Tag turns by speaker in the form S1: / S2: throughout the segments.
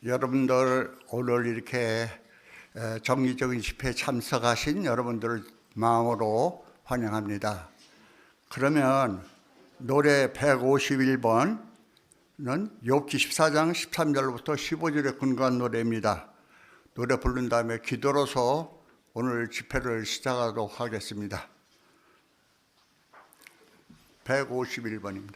S1: 여러분들 오늘 이렇게 정기적인 집회에 참석하신 여러분들을 마음으로 환영합니다. 그러면 노래 151번은 욥기 14장 13절부터 15절에 근거한 노래입니다. 노래 부른 다음에 기도로서 오늘 집회를 시작하도록 하겠습니다. 151번입니다.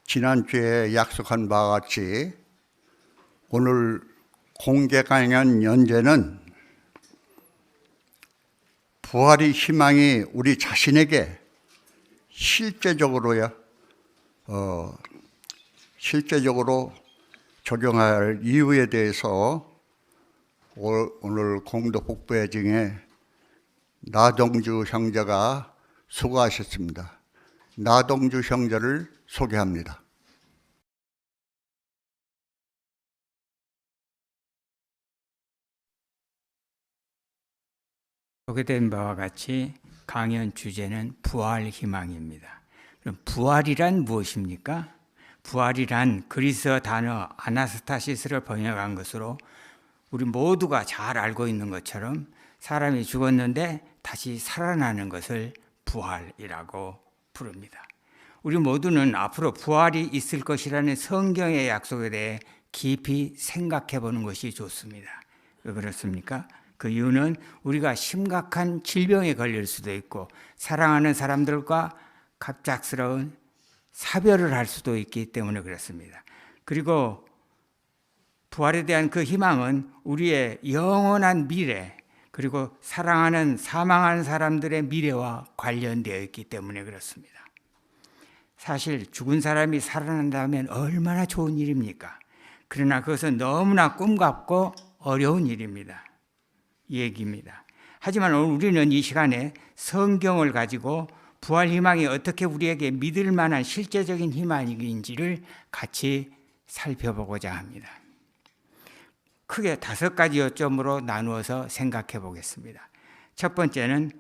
S1: 지난주에 약속한 바와 같이 오늘 공개 강연 연재는 부활의 희망이 우리 자신에게 실제적으로 적용할 이유에 대해서 오늘 공도 북부회 중에 나동주 형제가 수고하셨습니다. 나동주 형제를 소개합니다.
S2: 소개된 바와 같이 강연 주제는 부활 희망입니다. 그럼 부활이란 무엇입니까? 부활이란 그리스어 단어 아나스타시스를 번역한 것으로 우리 모두가 잘 알고 있는 것처럼 사람이 죽었는데 다시 살아나는 것을 부활이라고 부릅니다. 우리 모두는 앞으로 부활이 있을 것이라는 성경의 약속에 대해 깊이 생각해 보는 것이 좋습니다. 왜 그렇습니까? 그 이유는 우리가 심각한 질병에 걸릴 수도 있고 사랑하는 사람들과 갑작스러운 사별을 할 수도 있기 때문에 그렇습니다. 그리고 부활에 대한 그 희망은 우리의 영원한 미래, 그리고 사랑하는 사망하는 사람들의 미래와 관련되어 있기 때문에 그렇습니다. 사실 죽은 사람이 살아난다면 얼마나 좋은 일입니까? 그러나 그것은 너무나 꿈 같고 어려운 일입니다. 얘기입니다. 하지만 오늘 우리는 이 시간에 성경을 가지고 부활 희망이 어떻게 우리에게 믿을 만한 실제적인 희망인지를 같이 살펴보고자 합니다. 크게 5가지 요점으로 나누어서 생각해 보겠습니다. 첫 번째는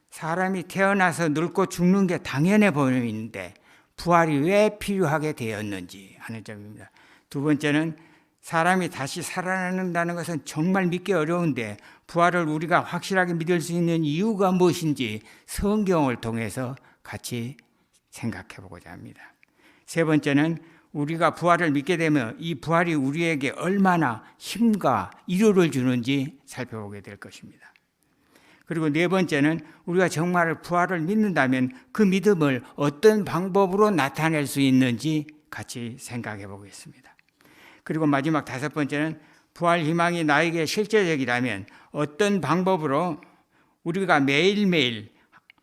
S2: 사람이 태어나서 늙고 죽는 게 당연해 보이는데 부활이 왜 필요하게 되었는지 하는 점입니다. 두 번째는 사람이 다시 살아난다는 것은 정말 믿기 어려운데 부활을 우리가 확실하게 믿을 수 있는 이유가 무엇인지 성경을 통해서 같이 생각해 보고자 합니다. 세 번째는 우리가 부활을 믿게 되면 이 부활이 우리에게 얼마나 힘과 위로를 주는지 살펴보게 될 것입니다. 그리고 네 번째는 우리가 정말 부활을 믿는다면 그 믿음을 어떤 방법으로 나타낼 수 있는지 같이 생각해 보겠습니다. 그리고 마지막 5번째는 부활 희망이 나에게 실제적이라면 어떤 방법으로 우리가 매일매일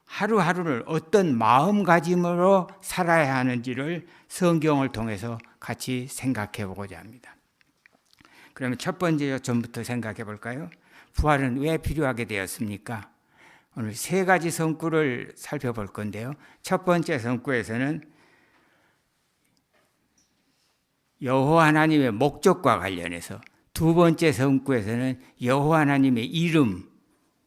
S2: 하루하루를 어떤 마음가짐으로 살아야 하는지를 성경을 통해서 같이 생각해 보고자 합니다. 그러면 첫 번째 요점부터 생각해 볼까요? 부활은 왜 필요하게 되었습니까? 오늘 3가지 성구를 살펴볼 건데요. 첫 번째 성구에서는 여호와 하나님의 목적과 관련해서, 두 번째 성구에서는 여호와 하나님의 이름,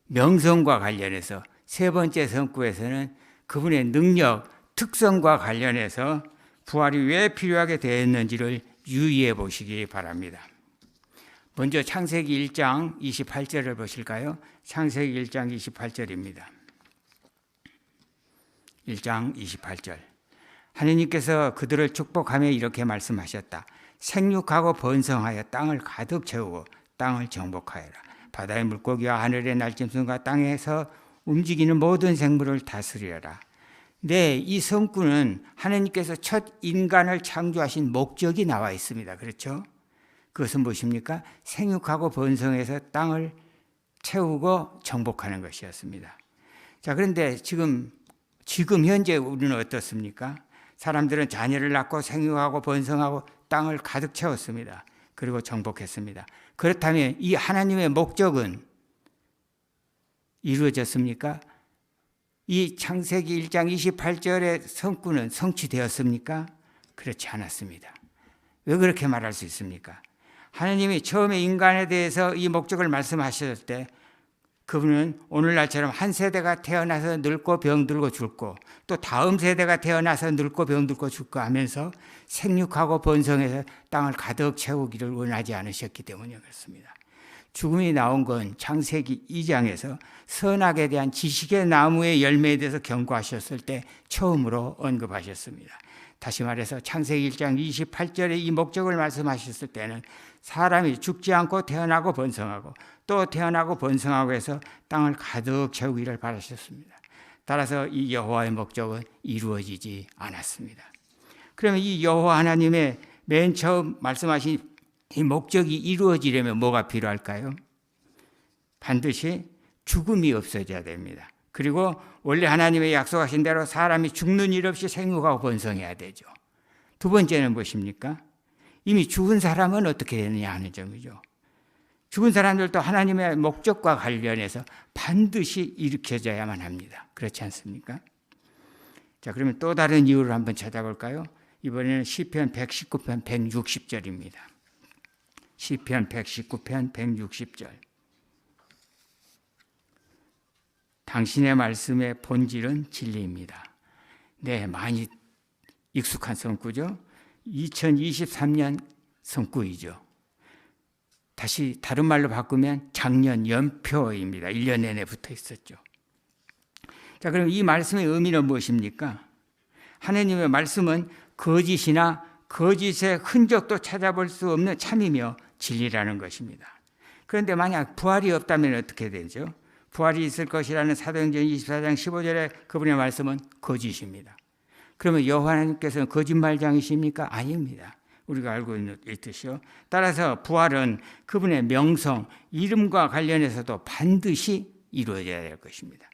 S2: 명성과 관련해서, 세 번째 성구에서는 그분의 능력, 특성과 관련해서 부활이 왜 필요하게 되었는지를 유의해 보시기 바랍니다. 먼저 창세기 1장 28절을 보실까요? 창세기 1장 28절입니다. 1장 28절. 하느님께서 그들을 축복하며 이렇게 말씀하셨다. 생육하고 번성하여 땅을 가득 채우고 땅을 정복하여라. 바다의 물고기와 하늘의 날짐승과 땅에서 움직이는 모든 생물을 다스리어라. 네, 이 성구는 하느님께서 첫 인간을 창조하신 목적이 나와 있습니다. 그렇죠? 그것은 무엇입니까? 생육하고 번성해서 땅을 채우고 정복하는 것이었습니다. 자, 그런데 지금 현재 우리는 어떻습니까? 사람들은 자녀를 낳고 생육하고 번성하고 땅을 가득 채웠습니다. 그리고 정복했습니다. 그렇다면 이 하나님의 목적은 이루어졌습니까? 이 창세기 1장 28절의 성구는 성취되었습니까? 그렇지 않았습니다. 왜 그렇게 말할 수 있습니까? 하나님이 처음에 인간에 대해서 이 목적을 말씀하셨을 때 그분은 오늘날처럼 한 세대가 태어나서 늙고 병들고 죽고 또 다음 세대가 태어나서 늙고 병들고 죽고 하면서 생육하고 번성해서 땅을 가득 채우기를 원하지 않으셨기 때문에 그렇습니다. 죽음이 나온 건 창세기 2장에서 선악에 대한 지식의 나무의 열매에 대해서 경고하셨을 때 처음으로 언급하셨습니다. 다시 말해서 창세기 1장 28절에 이 목적을 말씀하셨을 때는 사람이 죽지 않고 태어나고 번성하고 또 태어나고 번성하고 해서 땅을 가득 채우기를 바라셨습니다. 따라서 이 여호와의 목적은 이루어지지 않았습니다. 그러면 이 여호와 하나님의 맨 처음 말씀하신 이 목적이 이루어지려면 뭐가 필요할까요? 반드시 죽음이 없어져야 됩니다. 그리고 원래 하나님의 약속하신 대로 사람이 죽는 일 없이 생육하고 번성해야 되죠. 두 번째는 무엇입니까? 이미 죽은 사람은 어떻게 되느냐 하는 점이죠. 죽은 사람들도 하나님의 목적과 관련해서 반드시 일으켜져야만 합니다. 그렇지 않습니까? 자, 그러면 또 다른 이유를 한번 찾아볼까요? 이번에는 시편 119편 160절입니다. 시편 119편 160절. 당신의 말씀의 본질은 진리입니다. 네, 많이 익숙한 성구죠. 2023년 성구이죠. 다시 다른 말로 바꾸면 작년 연표입니다. 1년 내내 붙어 있었죠. 자, 그럼 이 말씀의 의미는 무엇입니까? 하나님의 말씀은 거짓이나 거짓의 흔적도 찾아볼 수 없는 참이며 진리라는 것입니다. 그런데 만약 부활이 없다면 어떻게 되죠? 부활이 있을 것이라는 사도행전 24장 15절의 그분의 말씀은 거짓입니다. 그러면 여호와 하나님께서는 거짓말장이십니까? 아닙니다. 우리가 알고 있듯이요. 따라서 부활은 그분의 명성, 이름과 관련해서도 반드시 이루어져야 될 것입니다.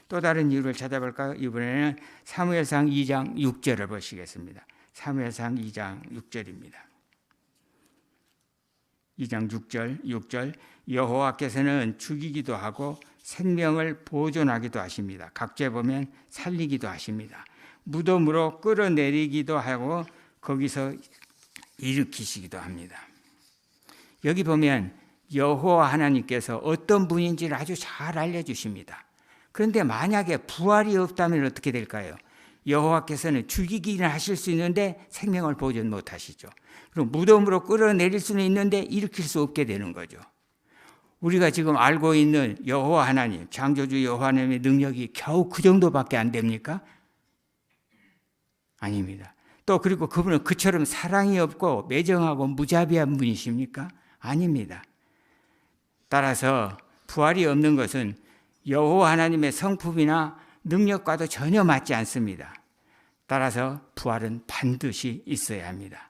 S2: 또 다른 이유를 찾아볼까요? 이번에는 사무엘상 2장 6절을 보시겠습니다. 사무엘상 2장 6절입니다. 2장 6절 여호와께서는 죽이기도 하고 생명을 보존하기도 하십니다. 각주에 보면 살리기도 하십니다. 무덤으로 끌어내리기도 하고 거기서 일으키시기도 합니다. 여기 보면 여호와 하나님께서 어떤 분인지를 아주 잘 알려주십니다. 그런데 만약에 부활이 없다면 어떻게 될까요? 여호와께서는 죽이기는 하실 수 있는데 생명을 보존 못하시죠. 그럼 무덤으로 끌어내릴 수는 있는데 일으킬 수 없게 되는 거죠. 우리가 지금 알고 있는 여호와 하나님, 창조주 여호와 하나님의 능력이 겨우 그 정도밖에 안 됩니까? 아닙니다. 또 그리고 그분은 그처럼 사랑이 없고 매정하고 무자비한 분이십니까? 아닙니다. 따라서 부활이 없는 것은 여호와 하나님의 성품이나 능력과도 전혀 맞지 않습니다. 따라서 부활은 반드시 있어야 합니다.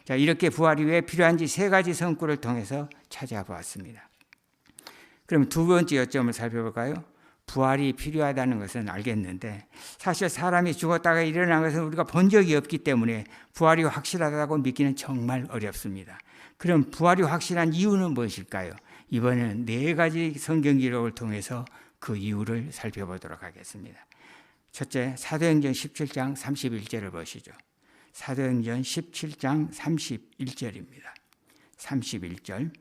S2: 자, 이렇게 부활이 왜 필요한지 세 가지 성구를 통해서 찾아보았습니다. 그럼 두 번째 요점을 살펴볼까요? 부활이 필요하다는 것은 알겠는데 사실 사람이 죽었다가 일어난 것은 우리가 본 적이 없기 때문에 부활이 확실하다고 믿기는 정말 어렵습니다. 그럼 부활이 확실한 이유는 무엇일까요? 이번에는 네 가지 성경 기록을 통해서 그 이유를 살펴보도록 하겠습니다. 첫째, 사도행전 17장 31절을 보시죠. 사도행전 17장 31절입니다. 31절.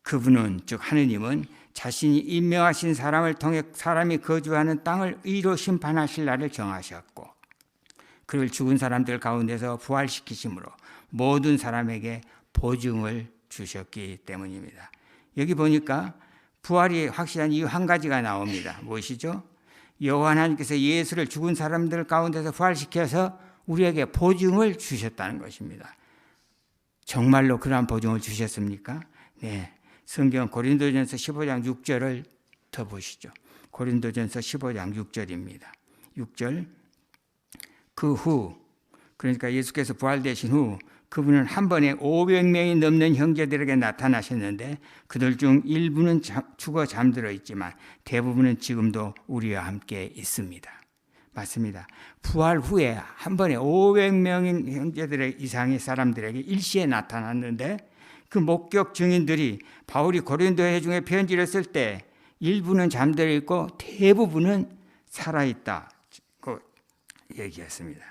S2: 그분은 즉 하느님은 자신이 임명하신 사람을 통해 사람이 거주하는 땅을 의로 심판하실 날을 정하셨고 그를 죽은 사람들 가운데서 부활시키심으로 모든 사람에게 보증을 주셨기 때문입니다. 여기 보니까 부활이 확실한 이유 한 가지가 나옵니다. 무엇이죠? 여호와 하나님께서 예수를 죽은 사람들 가운데서 부활시켜서 우리에게 보증을 주셨다는 것입니다. 정말로 그러한 보증을 주셨습니까? 네. 성경 고린도전서 15장 6절을 더 보시죠. 고린도전서 15장 6절입니다. 6절. 그 후, 그러니까 예수께서 부활되신 후 그분은 한 번에 500명이 넘는 형제들에게 나타나셨는데 그들 중 일부는 죽어 잠들어 있지만 대부분은 지금도 우리와 함께 있습니다. 맞습니다. 부활 후에 한 번에 500명 형제들의 이상의 사람들에게 일시에 나타났는데 그 목격 증인들이 바울이 고린도회 중에 편지를 쓸 때 일부는 잠들어 있고 대부분은 살아있다고 얘기했습니다.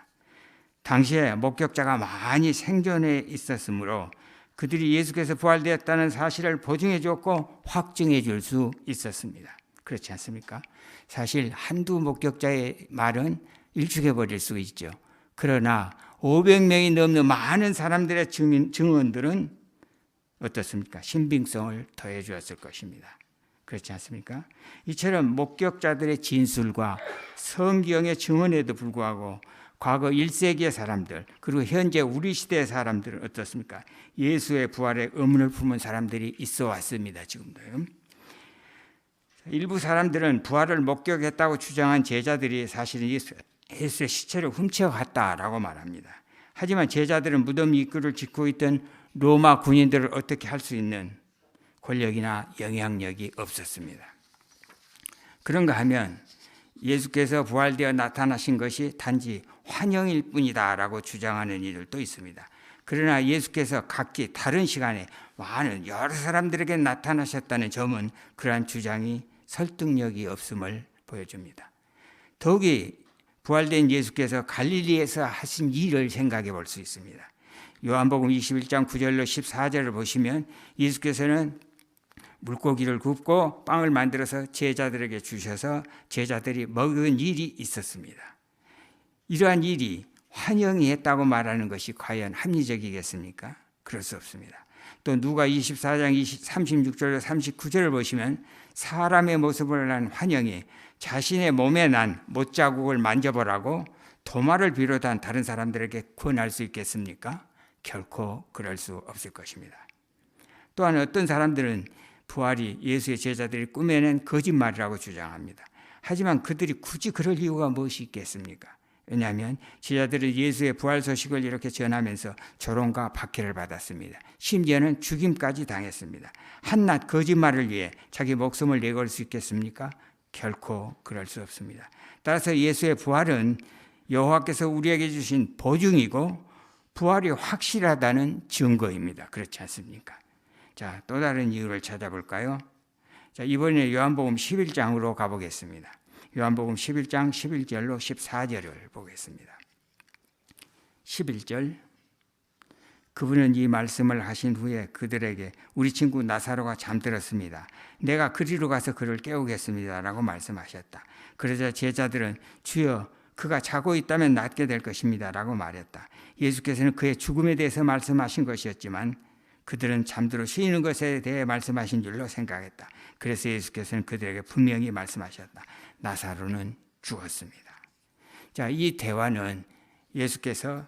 S2: 당시에 목격자가 많이 생존해 있었으므로 그들이 예수께서 부활되었다는 사실을 보증해 줬고 확증해 줄 수 있었습니다. 그렇지 않습니까? 사실 한두 목격자의 말은 일축해 버릴 수 있죠. 그러나 500명이 넘는 많은 사람들의 증언들은 어떻습니까? 신빙성을 더해 주었을 것입니다. 그렇지 않습니까? 이처럼 목격자들의 진술과 성경의 증언에도 불구하고 과거 1세기의 사람들 그리고 현재 우리 시대의 사람들은 어떻습니까? 예수의 부활에 의문을 품은 사람들이 있어 왔습니다. 지금도. 일부 사람들은 부활을 목격했다고 주장한 제자들이 사실은 예수의 시체를 훔쳐갔다라고 말합니다. 하지만 제자들은 무덤 입구를 짓고 있던 로마 군인들을 어떻게 할 수 있는 권력이나 영향력이 없었습니다. 그런가 하면 예수께서 부활되어 나타나신 것이 단지 환영일 뿐이다라고 주장하는 이들도 있습니다. 그러나 예수께서 각기 다른 시간에 많은 여러 사람들에게 나타나셨다는 점은 그러한 주장이 설득력이 없음을 보여줍니다. 더욱이 부활된 예수께서 갈릴리에서 하신 일을 생각해 볼 수 있습니다. 요한복음 21장 9절로 14절을 보시면 예수께서는 물고기를 굽고 빵을 만들어서 제자들에게 주셔서 제자들이 먹은 일이 있었습니다. 이러한 일이 환영이 했다고 말하는 것이 과연 합리적이겠습니까? 그럴 수 없습니다. 또 누가 24장 36절 39절을 보시면 사람의 모습을 한 환영이 자신의 몸에 난 못자국을 만져보라고 도마를 비롯한 다른 사람들에게 권할 수 있겠습니까? 결코 그럴 수 없을 것입니다. 또한 어떤 사람들은 부활이 예수의 제자들이 꾸며낸 거짓말이라고 주장합니다. 하지만 그들이 굳이 그럴 이유가 무엇이 있겠습니까? 왜냐하면 제자들은 예수의 부활 소식을 이렇게 전하면서 조롱과 박해를 받았습니다. 심지어는 죽임까지 당했습니다. 한낱 거짓말을 위해 자기 목숨을 내걸 수 있겠습니까? 결코 그럴 수 없습니다. 따라서 예수의 부활은 여호와께서 우리에게 주신 보증이고 부활이 확실하다는 증거입니다. 그렇지 않습니까? 자, 또 다른 이유를 찾아볼까요? 자, 이번에 요한복음 11장으로 가보겠습니다. 요한복음 11장 11절로 14절을 보겠습니다. 11절 그분은 이 말씀을 하신 후에 그들에게 우리 친구 나사로가 잠들었습니다. 내가 그리로 가서 그를 깨우겠습니다 라고 말씀하셨다. 그러자 제자들은 주여 그가 자고 있다면 낫게 될 것입니다 라고 말했다. 예수께서는 그의 죽음에 대해서 말씀하신 것이었지만 그들은 잠들어 쉬는 것에 대해 말씀하신 줄로 생각했다. 그래서 예수께서는 그들에게 분명히 말씀하셨다. 나사로는 죽었습니다. 자, 이 대화는 예수께서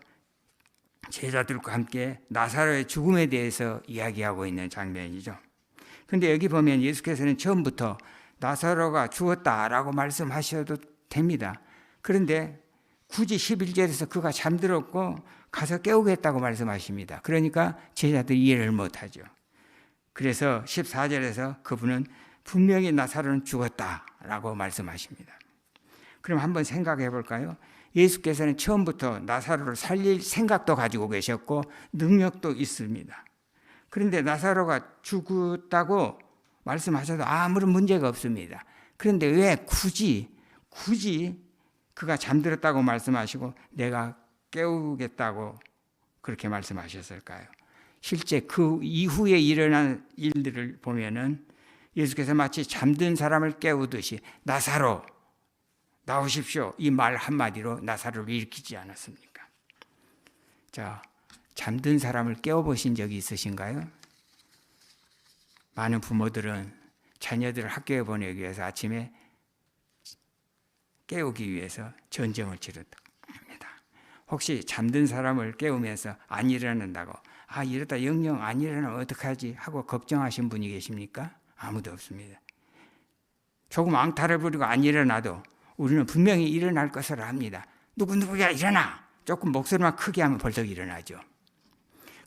S2: 제자들과 함께 나사로의 죽음에 대해서 이야기하고 있는 장면이죠. 그런데 여기 보면 예수께서는 처음부터 나사로가 죽었다라고 말씀하셔도 됩니다. 그런데 굳이 11절에서 그가 잠들었고 가서 깨우겠다고 말씀하십니다. 그러니까 제자들이 이해를 못하죠. 그래서 14절에서 그분은 분명히 나사로는 죽었다라고 말씀하십니다. 그럼 한번 생각해 볼까요? 예수께서는 처음부터 나사로를 살릴 생각도 가지고 계셨고 능력도 있습니다. 그런데 나사로가 죽었다고 말씀하셔도 아무런 문제가 없습니다. 그런데 왜 굳이 그가 잠들었다고 말씀하시고 내가 깨우겠다고 그렇게 말씀하셨을까요? 실제 그 이후에 일어난 일들을 보면은 예수께서 마치 잠든 사람을 깨우듯이 나사로 나오십시오 이 말 한마디로 나사로를 일으키지 않았습니까? 자, 잠든 사람을 깨워보신 적이 있으신가요? 많은 부모들은 자녀들을 학교에 보내기 위해서 아침에 깨우기 위해서 전쟁을 치렀다 합니다. 혹시 잠든 사람을 깨우면서 안 일어난다고 이러다 영영 안 일어나면 어떡하지 하고 걱정하신 분이 계십니까? 아무도 없습니다. 조금 앙탈을 부리고 안 일어나도 우리는 분명히 일어날 것을 압니다. 누구야 일어나! 조금 목소리만 크게 하면 벌떡 일어나죠.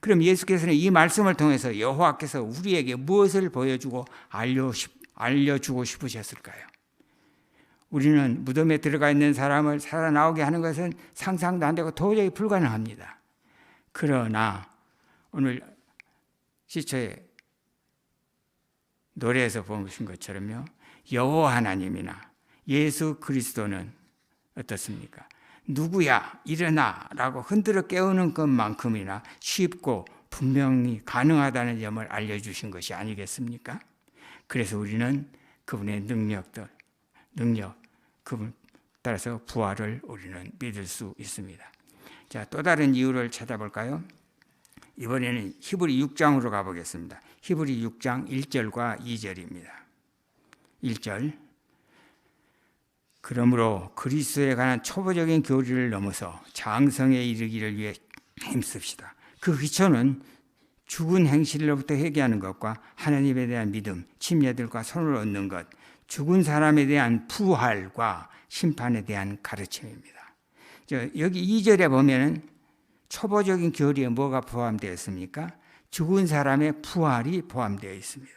S2: 그럼 예수께서는 이 말씀을 통해서 여호와께서 우리에게 무엇을 보여주고 알려주고 싶으셨을까요? 우리는 무덤에 들어가 있는 사람을 살아나오게 하는 것은 상상도 안 되고 도저히 불가능합니다. 그러나 오늘 시초에 노래에서 보신 것처럼요, 여호와 하나님이나 예수 그리스도는 어떻습니까? 누구야 일어나 라고 흔들어 깨우는 것만큼이나 쉽고 분명히 가능하다는 점을 알려주신 것이 아니겠습니까? 그래서 우리는 그분의 능력, 그분 따라서 부활을 우리는 믿을 수 있습니다. 자, 또 다른 이유를 찾아볼까요? 이번에는 히브리 6장으로 가보겠습니다. 히브리 6장 1절과 2절입니다. 1절 그러므로 그리스도에 관한 초보적인 교리를 넘어서 장성에 이르기를 위해 힘씁시다. 그 기초는 죽은 행실로부터 회개하는 것과 하나님에 대한 믿음, 침례들과 손을 얻는 것, 죽은 사람에 대한 부활과 심판에 대한 가르침입니다. 여기 2절에 보면은 초보적인 교리에 뭐가 포함되어 있습니까? 죽은 사람의 부활이 포함되어 있습니다.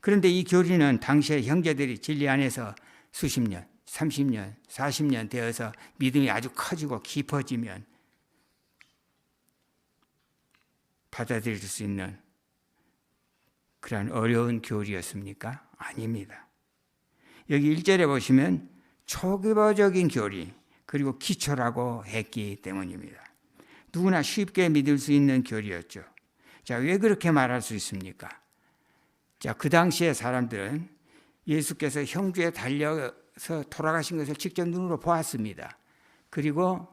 S2: 그런데 이 교리는 당시의 형제들이 진리 안에서 수십 년, 30년, 40년 되어서 믿음이 아주 커지고 깊어지면 받아들일 수 있는 그런 어려운 교리였습니까? 아닙니다. 여기 1절에 보시면 초기보적인 교리 그리고 기초라고 했기 때문입니다. 누구나 쉽게 믿을 수 있는 교리였죠. 자, 왜 그렇게 말할 수 있습니까? 자, 그 당시에 사람들은 예수께서 형주에 달려서 돌아가신 것을 직접 눈으로 보았습니다. 그리고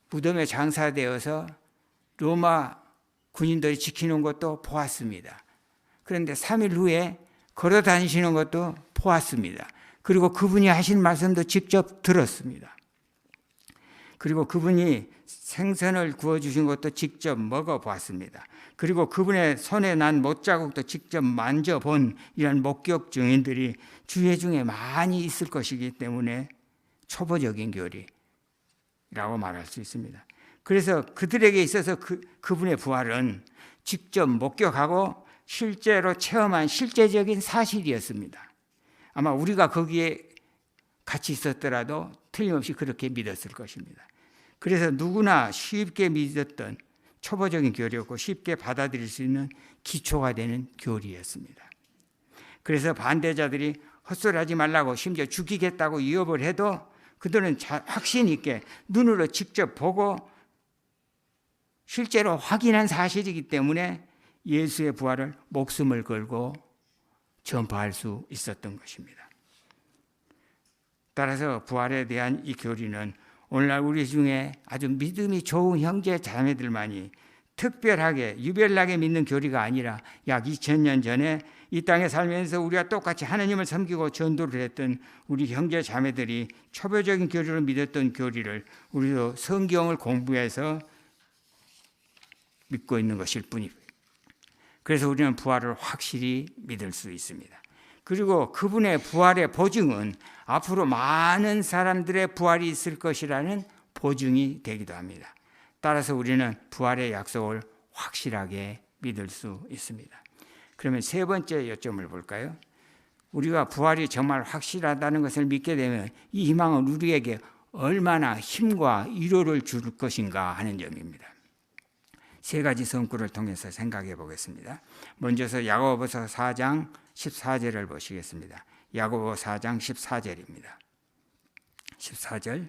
S2: 무덤에 장사되어서 로마 군인들이 지키는 것도 보았습니다. 그런데 3일 후에 걸어 다니시는 것도 보았습니다. 그리고 그분이 하신 말씀도 직접 들었습니다. 그리고 그분이 생선을 구워주신 것도 직접 먹어보았습니다. 그리고 그분의 손에 난 못자국도 직접 만져본 이런 목격 증인들이 주회 중에 많이 있을 것이기 때문에 초보적인 교리라고 말할 수 있습니다. 그래서 그들에게 있어서 그분의 부활은 직접 목격하고 실제로 체험한 실제적인 사실이었습니다. 아마 우리가 거기에 같이 있었더라도 틀림없이 그렇게 믿었을 것입니다. 그래서 누구나 쉽게 믿었던 초보적인 교리였고 쉽게 받아들일 수 있는 기초가 되는 교리였습니다. 그래서 반대자들이 헛소리하지 말라고 심지어 죽이겠다고 위협을 해도 그들은 확신 있게 눈으로 직접 보고 실제로 확인한 사실이기 때문에 예수의 부활을 목숨을 걸고 전파할 수 있었던 것입니다. 따라서 부활에 대한 이 교리는 오늘날 우리 중에 아주 믿음이 좋은 형제 자매들만이 특별하게 유별나게 믿는 교리가 아니라 약 2000년 전에 이 땅에 살면서 우리와 똑같이 하나님을 섬기고 전도를 했던 우리 형제 자매들이 초보적인 교리를 믿었던 교리를 우리도 성경을 공부해서 믿고 있는 것일 뿐이고요. 그래서 우리는 부활을 확실히 믿을 수 있습니다. 그리고 그분의 부활의 보증은 앞으로 많은 사람들의 부활이 있을 것이라는 보증이 되기도 합니다. 따라서 우리는 부활의 약속을 확실하게 믿을 수 있습니다. 그러면 세 번째 요점을 볼까요? 우리가 부활이 정말 확실하다는 것을 믿게 되면 이 희망은 우리에게 얼마나 힘과 위로를 줄 것인가 하는 점입니다. 세 가지 성구를 통해서 생각해 보겠습니다. 먼저서 야고보서 4장 14절을 보시겠습니다. 야고보 4장 14절입니다. 14절.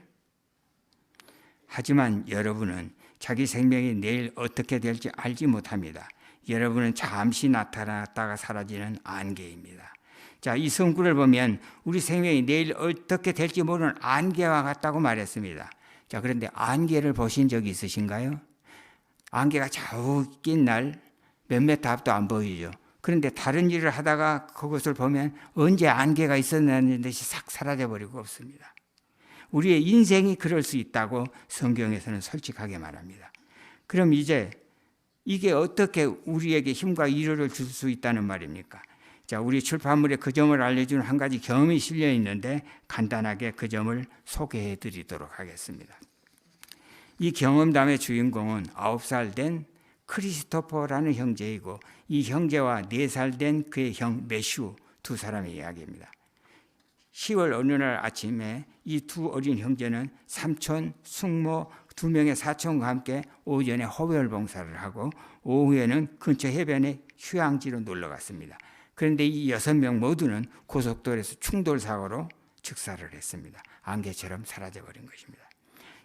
S2: 하지만 여러분은 자기 생명이 내일 어떻게 될지 알지 못합니다. 여러분은 잠시 나타났다가 사라지는 안개입니다. 자, 이 성구를 보면 우리 생명이 내일 어떻게 될지 모르는 안개와 같다고 말했습니다. 자, 그런데 안개를 보신 적이 있으신가요? 안개가 자욱 낀 날 몇몇 앞도 안 보이죠. 그런데 다른 일을 하다가 그것을 보면 언제 안개가 있었냐는 듯이 싹 사라져버리고 없습니다. 우리의 인생이 그럴 수 있다고 성경에서는 솔직하게 말합니다. 그럼 이제 이게 어떻게 우리에게 힘과 위로를 줄 수 있다는 말입니까? 자, 우리 출판물에 그 점을 알려주는 한 가지 경험이 실려 있는데 간단하게 그 점을 소개해 드리도록 하겠습니다. 이 경험담의 주인공은 9살 된 크리스토퍼라는 형제이고 이 형제와 4살 된 그의 형 매슈 두 사람의 이야기입니다. 10월 어느 날 아침에 이 두 어린 형제는 삼촌, 숙모, 2명의 사촌과 함께 오전에 호별 봉사를 하고 오후에는 근처 해변에 휴양지로 놀러 갔습니다. 그런데 이 6명 모두는 고속도로에서 충돌 사고로 즉사를 했습니다. 안개처럼 사라져버린 것입니다.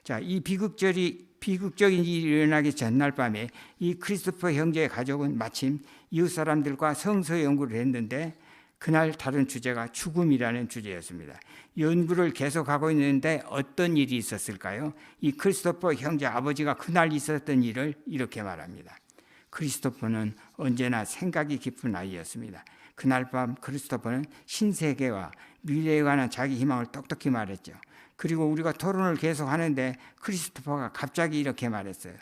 S2: 자, 이 비극적인 일이 일어나기 전날 밤에 이 크리스토퍼 형제의 가족은 마침 이웃 사람들과 성서 연구를 했는데 그날 다룬 주제가 죽음이라는 주제였습니다. 연구를 계속하고 있는데 어떤 일이 있었을까요? 이 크리스토퍼 형제 아버지가 그날 있었던 일을 이렇게 말합니다. 크리스토퍼는 언제나 생각이 깊은 아이였습니다. 그날 밤 크리스토퍼는 신세계와 미래에 관한 자기 희망을 똑똑히 말했죠. 그리고 우리가 토론을 계속하는데 크리스토퍼가 갑자기 이렇게 말했어요.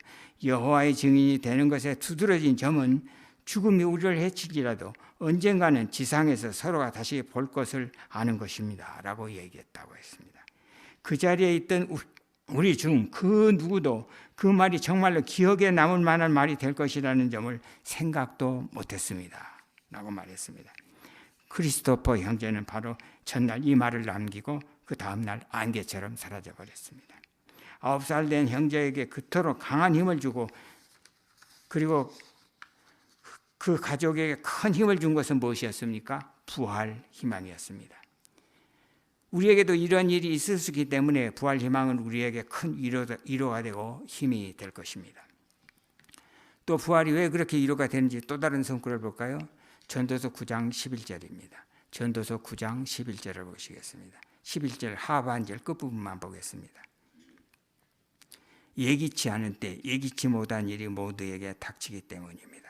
S2: 여호와의 증인이 되는 것에 두드러진 점은 죽음이 우리를 해칠지라도 언젠가는 지상에서 서로가 다시 볼 것을 아는 것입니다. 라고 얘기했다고 했습니다. 그 자리에 있던 우리 중 그 누구도 그 말이 정말로 기억에 남을 만한 말이 될 것이라는 점을 생각도 못했습니다. 라고 말했습니다. 크리스토퍼 형제는 바로 전날 이 말을 남기고 그 다음날 안개처럼 사라져버렸습니다. 9살 된 형제에게 그토록 강한 힘을 주고 그리고 그 가족에게 큰 힘을 준 것은 무엇이었습니까? 부활 희망이었습니다. 우리에게도 이런 일이 있을 수 있기 때문에 부활 희망은 우리에게 큰 위로가 되고 힘이 될 것입니다. 또 부활이 왜 그렇게 위로가 되는지 또 다른 성구를 볼까요? 전도서 9장 11절입니다. 전도서 9장 11절을 보시겠습니다. 11절 하반절 끝부분만 보겠습니다. 예기치 않은 때 예기치 못한 일이 모두에게 닥치기 때문입니다.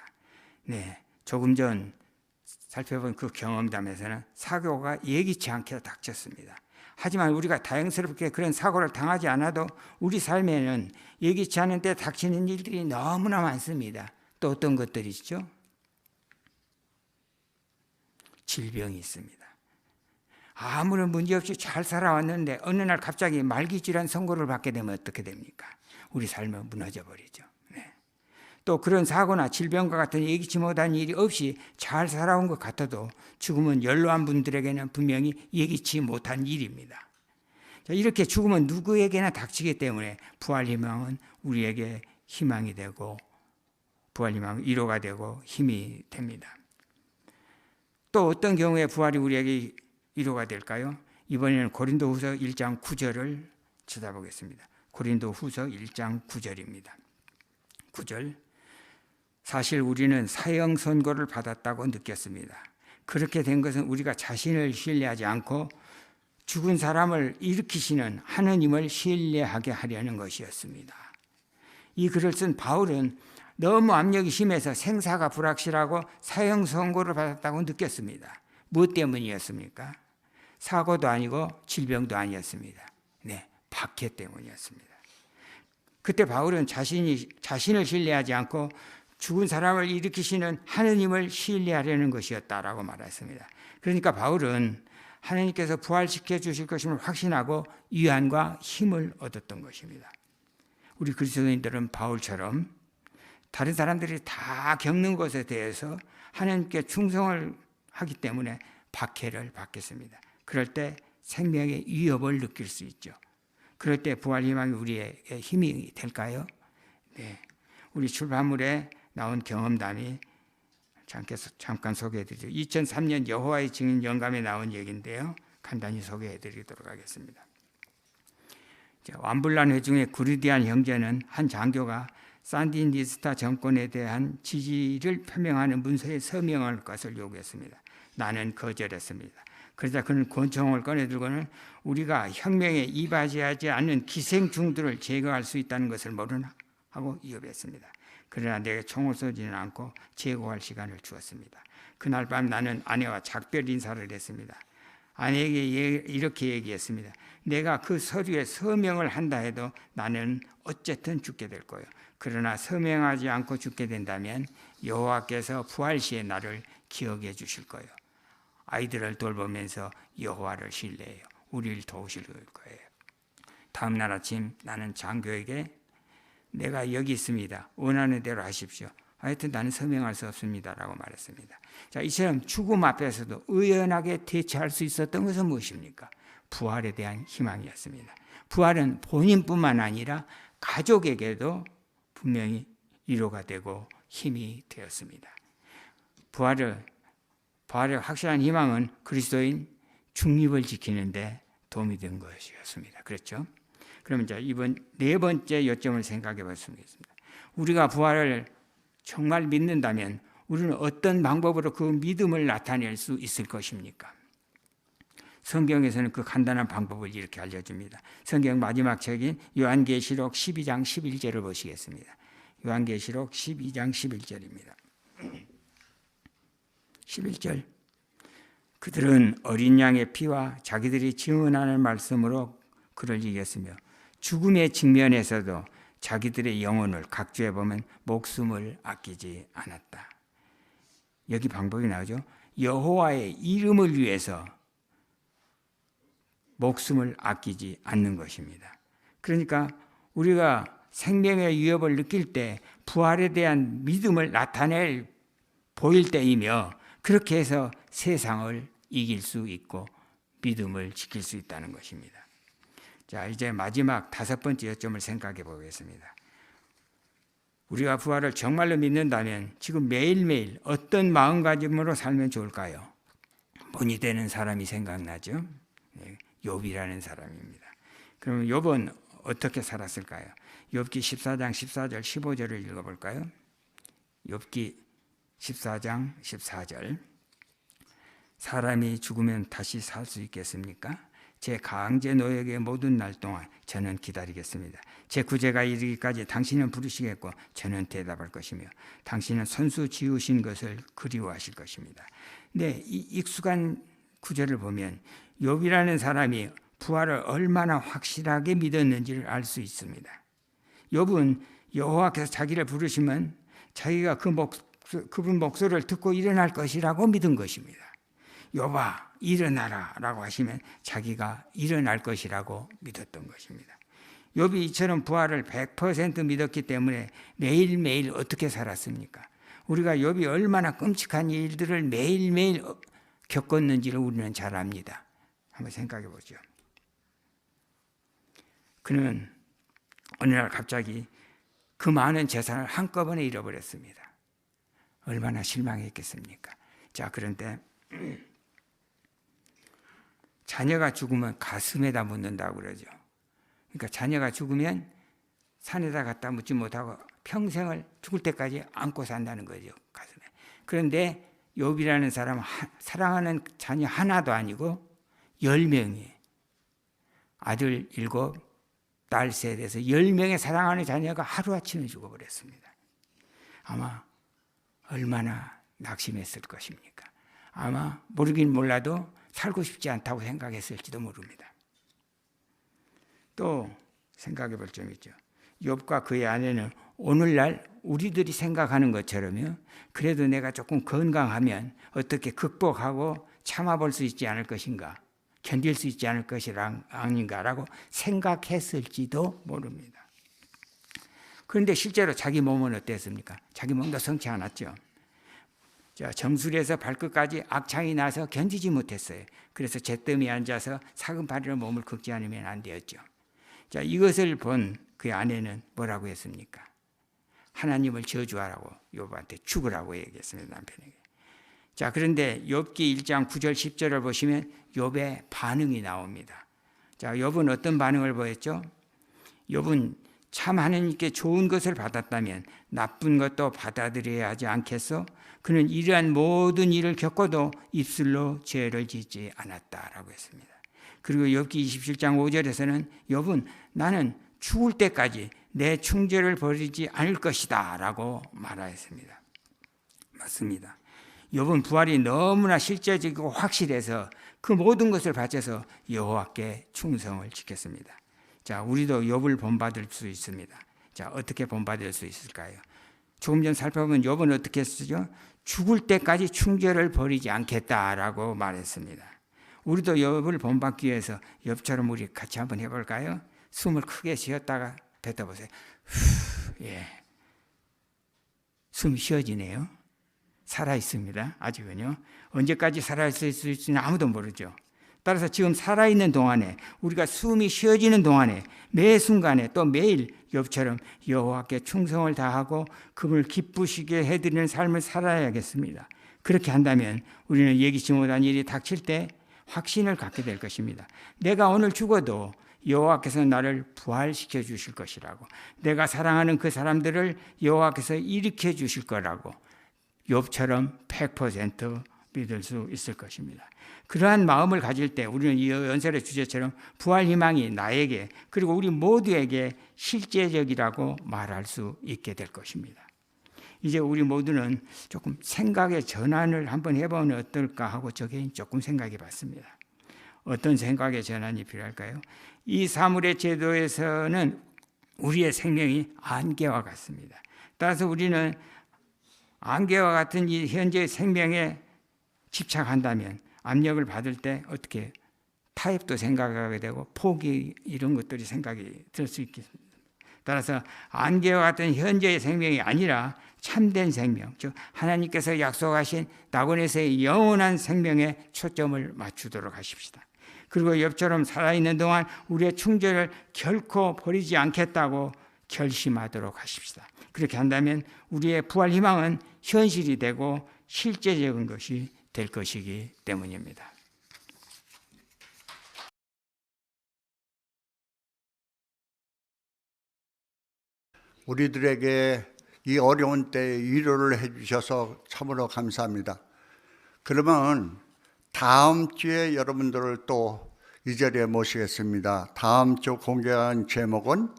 S2: 네, 조금 전 살펴본 그 경험담에서는 사고가 예기치 않게 닥쳤습니다. 하지만 우리가 다행스럽게 그런 사고를 당하지 않아도 우리 삶에는 예기치 않은 때 닥치는 일들이 너무나 많습니다. 또 어떤 것들이 있죠? 질병이 있습니다. 아무런 문제 없이 잘 살아왔는데 어느 날 갑자기 말기질환 선고를 받게 되면 어떻게 됩니까? 우리 삶은 무너져 버리죠. 네. 또 그런 사고나 질병과 같은 예기치 못한 일이 없이 잘 살아온 것 같아도 죽음은 연로한 분들에게는 분명히 예기치 못한 일입니다. 자, 이렇게 죽음은 누구에게나 닥치기 때문에 부활 희망은 우리에게 희망이 되고 부활 희망은 위로가 되고 힘이 됩니다. 또 어떤 경우에 부활이 우리에게 위로가 될까요? 이번에는 고린도후서 1장 9절을 쳐다보겠습니다. 고린도후서 1장 9절입니다. 9절. 사실 우리는 사형 선고를 받았다고 느꼈습니다. 그렇게 된 것은 우리가 자신을 신뢰하지 않고 죽은 사람을 일으키시는 하느님을 신뢰하게 하려는 것이었습니다. 이 글을 쓴 바울은 너무 압력이 심해서 생사가 불확실하고 사형 선고를 받았다고 느꼈습니다. 무엇 때문이었습니까? 사고도 아니고 질병도 아니었습니다. 네, 박해 때문이었습니다. 그때 바울은 자신을 신뢰하지 않고 죽은 사람을 일으키시는 하느님을 신뢰하려는 것이었다라고 말했습니다. 그러니까 바울은 하느님께서 부활시켜 주실 것임을 확신하고 위안과 힘을 얻었던 것입니다. 우리 그리스도인들은 바울처럼 다른 사람들이 다 겪는 것에 대해서 하나님께 충성을 하기 때문에 박해를 받겠습니다. 그럴 때 생명의 위협을 느낄 수 있죠. 그럴 때 부활 희망이 우리에게 힘이 될까요? 네, 우리 출판물에 나온 경험담이 잠깐 소개해드리죠. 2003년 여호와의 증인 영감에 나온 얘기인데요. 간단히 소개해드리도록 하겠습니다. 완불난 회중의 구르디안 형제는 한 장교가 산디니스타 정권에 대한 지지를 표명하는 문서에 서명할 것을 요구했습니다. 나는 거절했습니다. 그러자 그는 권총을 꺼내들고는 우리가 혁명에 이바지하지 않는 기생충들을 제거할 수 있다는 것을 모르나 하고 위협했습니다. 그러나 내게 총을 쏘지는 않고 제거할 시간을 주었습니다. 그날 밤 나는 아내와 작별 인사를 했습니다. 아내에게 이렇게 얘기했습니다. 내가 그 서류에 서명을 한다 해도 나는 어쨌든 죽게 될 거예요. 그러나 서명하지 않고 죽게 된다면 여호와께서 부활 시에 나를 기억해 주실 거예요. 아이들을 돌보면서 여호와를 신뢰해요. 우리를 도우실 거예요. 다음 날 아침 나는 장교에게 내가 여기 있습니다. 원하는 대로 하십시오. 하여튼 나는 서명할 수 없습니다라고 말했습니다. 자, 이처럼 죽음 앞에서도 의연하게 대처할 수 있었던 것은 무엇입니까? 부활에 대한 희망이었습니다. 부활은 본인뿐만 아니라 가족에게도 분명히 위로가 되고 힘이 되었습니다. 부활의 확실한 희망은 그리스도인 중립을 지키는데 도움이 된 것이었습니다. 그렇죠? 그럼 이제 이번 네 번째 요점을 생각해 봤습니다. 우리가 부활을 정말 믿는다면 우리는 어떤 방법으로 그 믿음을 나타낼 수 있을 것입니까? 성경에서는 그 간단한 방법을 이렇게 알려줍니다. 성경 마지막 책인 요한계시록 12장 11절을 보시겠습니다. 요한계시록 12장 11절입니다. 11절. 그들은 어린 양의 피와 자기들이 증언하는 말씀으로 그를 이겼으며 죽음의 직면에서도 자기들의 영혼을 각주해 보면 목숨을 아끼지 않았다. 여기 방법이 나오죠. 여호와의 이름을 위해서 목숨을 아끼지 않는 것입니다. 그러니까 우리가 생명의 위협을 느낄 때 부활에 대한 믿음을 보일 때이며 그렇게 해서 세상을 이길 수 있고 믿음을 지킬 수 있다는 것입니다. 자, 이제 마지막 다섯 번째 요점을 생각해 보겠습니다. 우리가 부활을 정말로 믿는다면 지금 매일매일 어떤 마음가짐으로 살면 좋을까요? 본이 되는 사람이 생각나죠? 욥이라는 사람입니다. 그럼 욥은 어떻게 살았을까요? 욥기 14장 14절 15절을 읽어볼까요? 욥기 14장 14절 사람이 죽으면 다시 살 수 있겠습니까? 제 강제 노역의 모든 날 동안 저는 기다리겠습니다. 제 구제가 이르기까지 당신은 부르시겠고 저는 대답할 것이며 당신은 선수 지으신 것을 그리워하실 것입니다. 네, 이 익숙한 구절을 보면 욥이라는 사람이 부활을 얼마나 확실하게 믿었는지를 알 수 있습니다. 욥은 여호와께서 자기를 부르시면 자기가 그분 목소리를 듣고 일어날 것이라고 믿은 것입니다. 욥아 일어나라 라고 하시면 자기가 일어날 것이라고 믿었던 것입니다. 욥이 이처럼 부활을 100% 믿었기 때문에 매일매일 어떻게 살았습니까? 우리가 욥이 얼마나 끔찍한 일들을 매일매일 겪었는지를 우리는 잘 압니다. 한번 생각해 보죠. 그는 어느 날 갑자기 그 많은 재산을 한꺼번에 잃어버렸습니다. 얼마나 실망했겠습니까? 자, 그런데 자녀가 죽으면 가슴에다 묻는다고 그러죠. 그러니까 자녀가 죽으면 산에다 갖다 묻지 못하고 평생을 죽을 때까지 안고 산다는 거죠, 가슴에. 그런데 욥이라는 사람은 사랑하는 자녀 하나도 아니고 10명이 아들 7, 딸 3에서 10명의 사랑하는 자녀가 하루아침에 죽어버렸습니다. 아마 얼마나 낙심했을 것입니까? 아마 모르긴 몰라도 살고 싶지 않다고 생각했을지도 모릅니다. 또 생각해 볼 점이 있죠. 욥과 그의 아내는 오늘날 우리들이 생각하는 것처럼요, 그래도 내가 조금 건강하면 어떻게 극복하고 참아볼 수 있지 않을 것인가, 견딜 수 있지 않을 것이라 아닌가라고 생각했을지도 모릅니다. 그런데 실제로 자기 몸은 어땠습니까? 자기 몸도 성치 않았죠. 정수리에서 발끝까지 악창이 나서 견디지 못했어요. 그래서 잿더미에 앉아서 사금팔이로 몸을 긁지 않으면 안 되었죠. 자, 이것을 본 그의 아내는 뭐라고 했습니까? 하나님을 저주하라고 욥한테 죽으라고 얘기했습니다, 남편에게. 자, 그런데 욥기 1장 9절 10절을 보시면 욥의 반응이 나옵니다. 자, 욥은 어떤 반응을 보였죠? 욥은 참 하나님께 좋은 것을 받았다면 나쁜 것도 받아들여야 하지 않겠소? 그는 이러한 모든 일을 겪어도 입술로 죄를 짓지 않았다라고 했습니다. 그리고 욥기 27장 5절에서는 욥은 나는 죽을 때까지 내 충절을 버리지 않을 것이다 라고 말하였습니다. 맞습니다. 욥은 부활이 너무나 실제적이고 확실해서 그 모든 것을 바쳐서 여호와께 충성을 지켰습니다. 자, 우리도 욥을 본받을 수 있습니다. 자, 어떻게 본받을 수 있을까요? 조금 전 살펴보면 욥은 어떻게 했죠? 죽을 때까지 충절을 버리지 않겠다라고 말했습니다. 우리도 욥을 본받기 위해서 욥처럼 우리 같이 한번 해볼까요? 숨을 크게 쉬었다가 뱉어보세요. 예, 숨이 쉬어지네요. 살아있습니다. 아직은요. 언제까지 살아있을 수 있을지는 아무도 모르죠. 따라서 지금 살아있는 동안에, 우리가 숨이 쉬어지는 동안에 매 순간에 또 매일 욥처럼 여호와께 충성을 다하고 그분을 기쁘시게 해드리는 삶을 살아야겠습니다. 그렇게 한다면 우리는 예기치 못한 일이 닥칠 때 확신을 갖게 될 것입니다. 내가 오늘 죽어도 여호와께서 나를 부활시켜 주실 것이라고, 내가 사랑하는 그 사람들을 여호와께서 일으켜 주실 거라고 욥처럼 100% 믿을 수 있을 것입니다. 그러한 마음을 가질 때 우리는 이 연설의 주제처럼 부활 희망이 나에게 그리고 우리 모두에게 실제적이라고 말할 수 있게 될 것입니다. 이제 우리 모두는 조금 생각의 전환을 한번 해보면 어떨까 하고 저게 조금 생각해 봤습니다. 어떤 생각의 전환이 필요할까요? 이 사물의 제도에서는 우리의 생명이 안개와 같습니다. 따라서 우리는 안개와 같은 이 현재의 생명에 집착한다면 압력을 받을 때 어떻게 타협도 생각하게 되고 포기 이런 것들이 생각이 들 수 있겠습니다. 따라서 안개와 같은 현재의 생명이 아니라 참된 생명, 즉 하나님께서 약속하신 낙원에서의 영원한 생명에 초점을 맞추도록 하십시다. 그리고 욥처럼 살아있는 동안 우리의 충절을 결코 버리지 않겠다고 결심하도록 하십시다. 그렇게 한다면 우리의 부활 희망은 현실이 되고 실제적인 것이 될 것이기 때문입니다.
S1: 우리들에게 이 어려운 때에 위로를 해주셔서 참으로 감사합니다. 그러면 다음 주에 여러분들을 또 이 자리에 모시겠습니다. 다음 주 공개한 제목은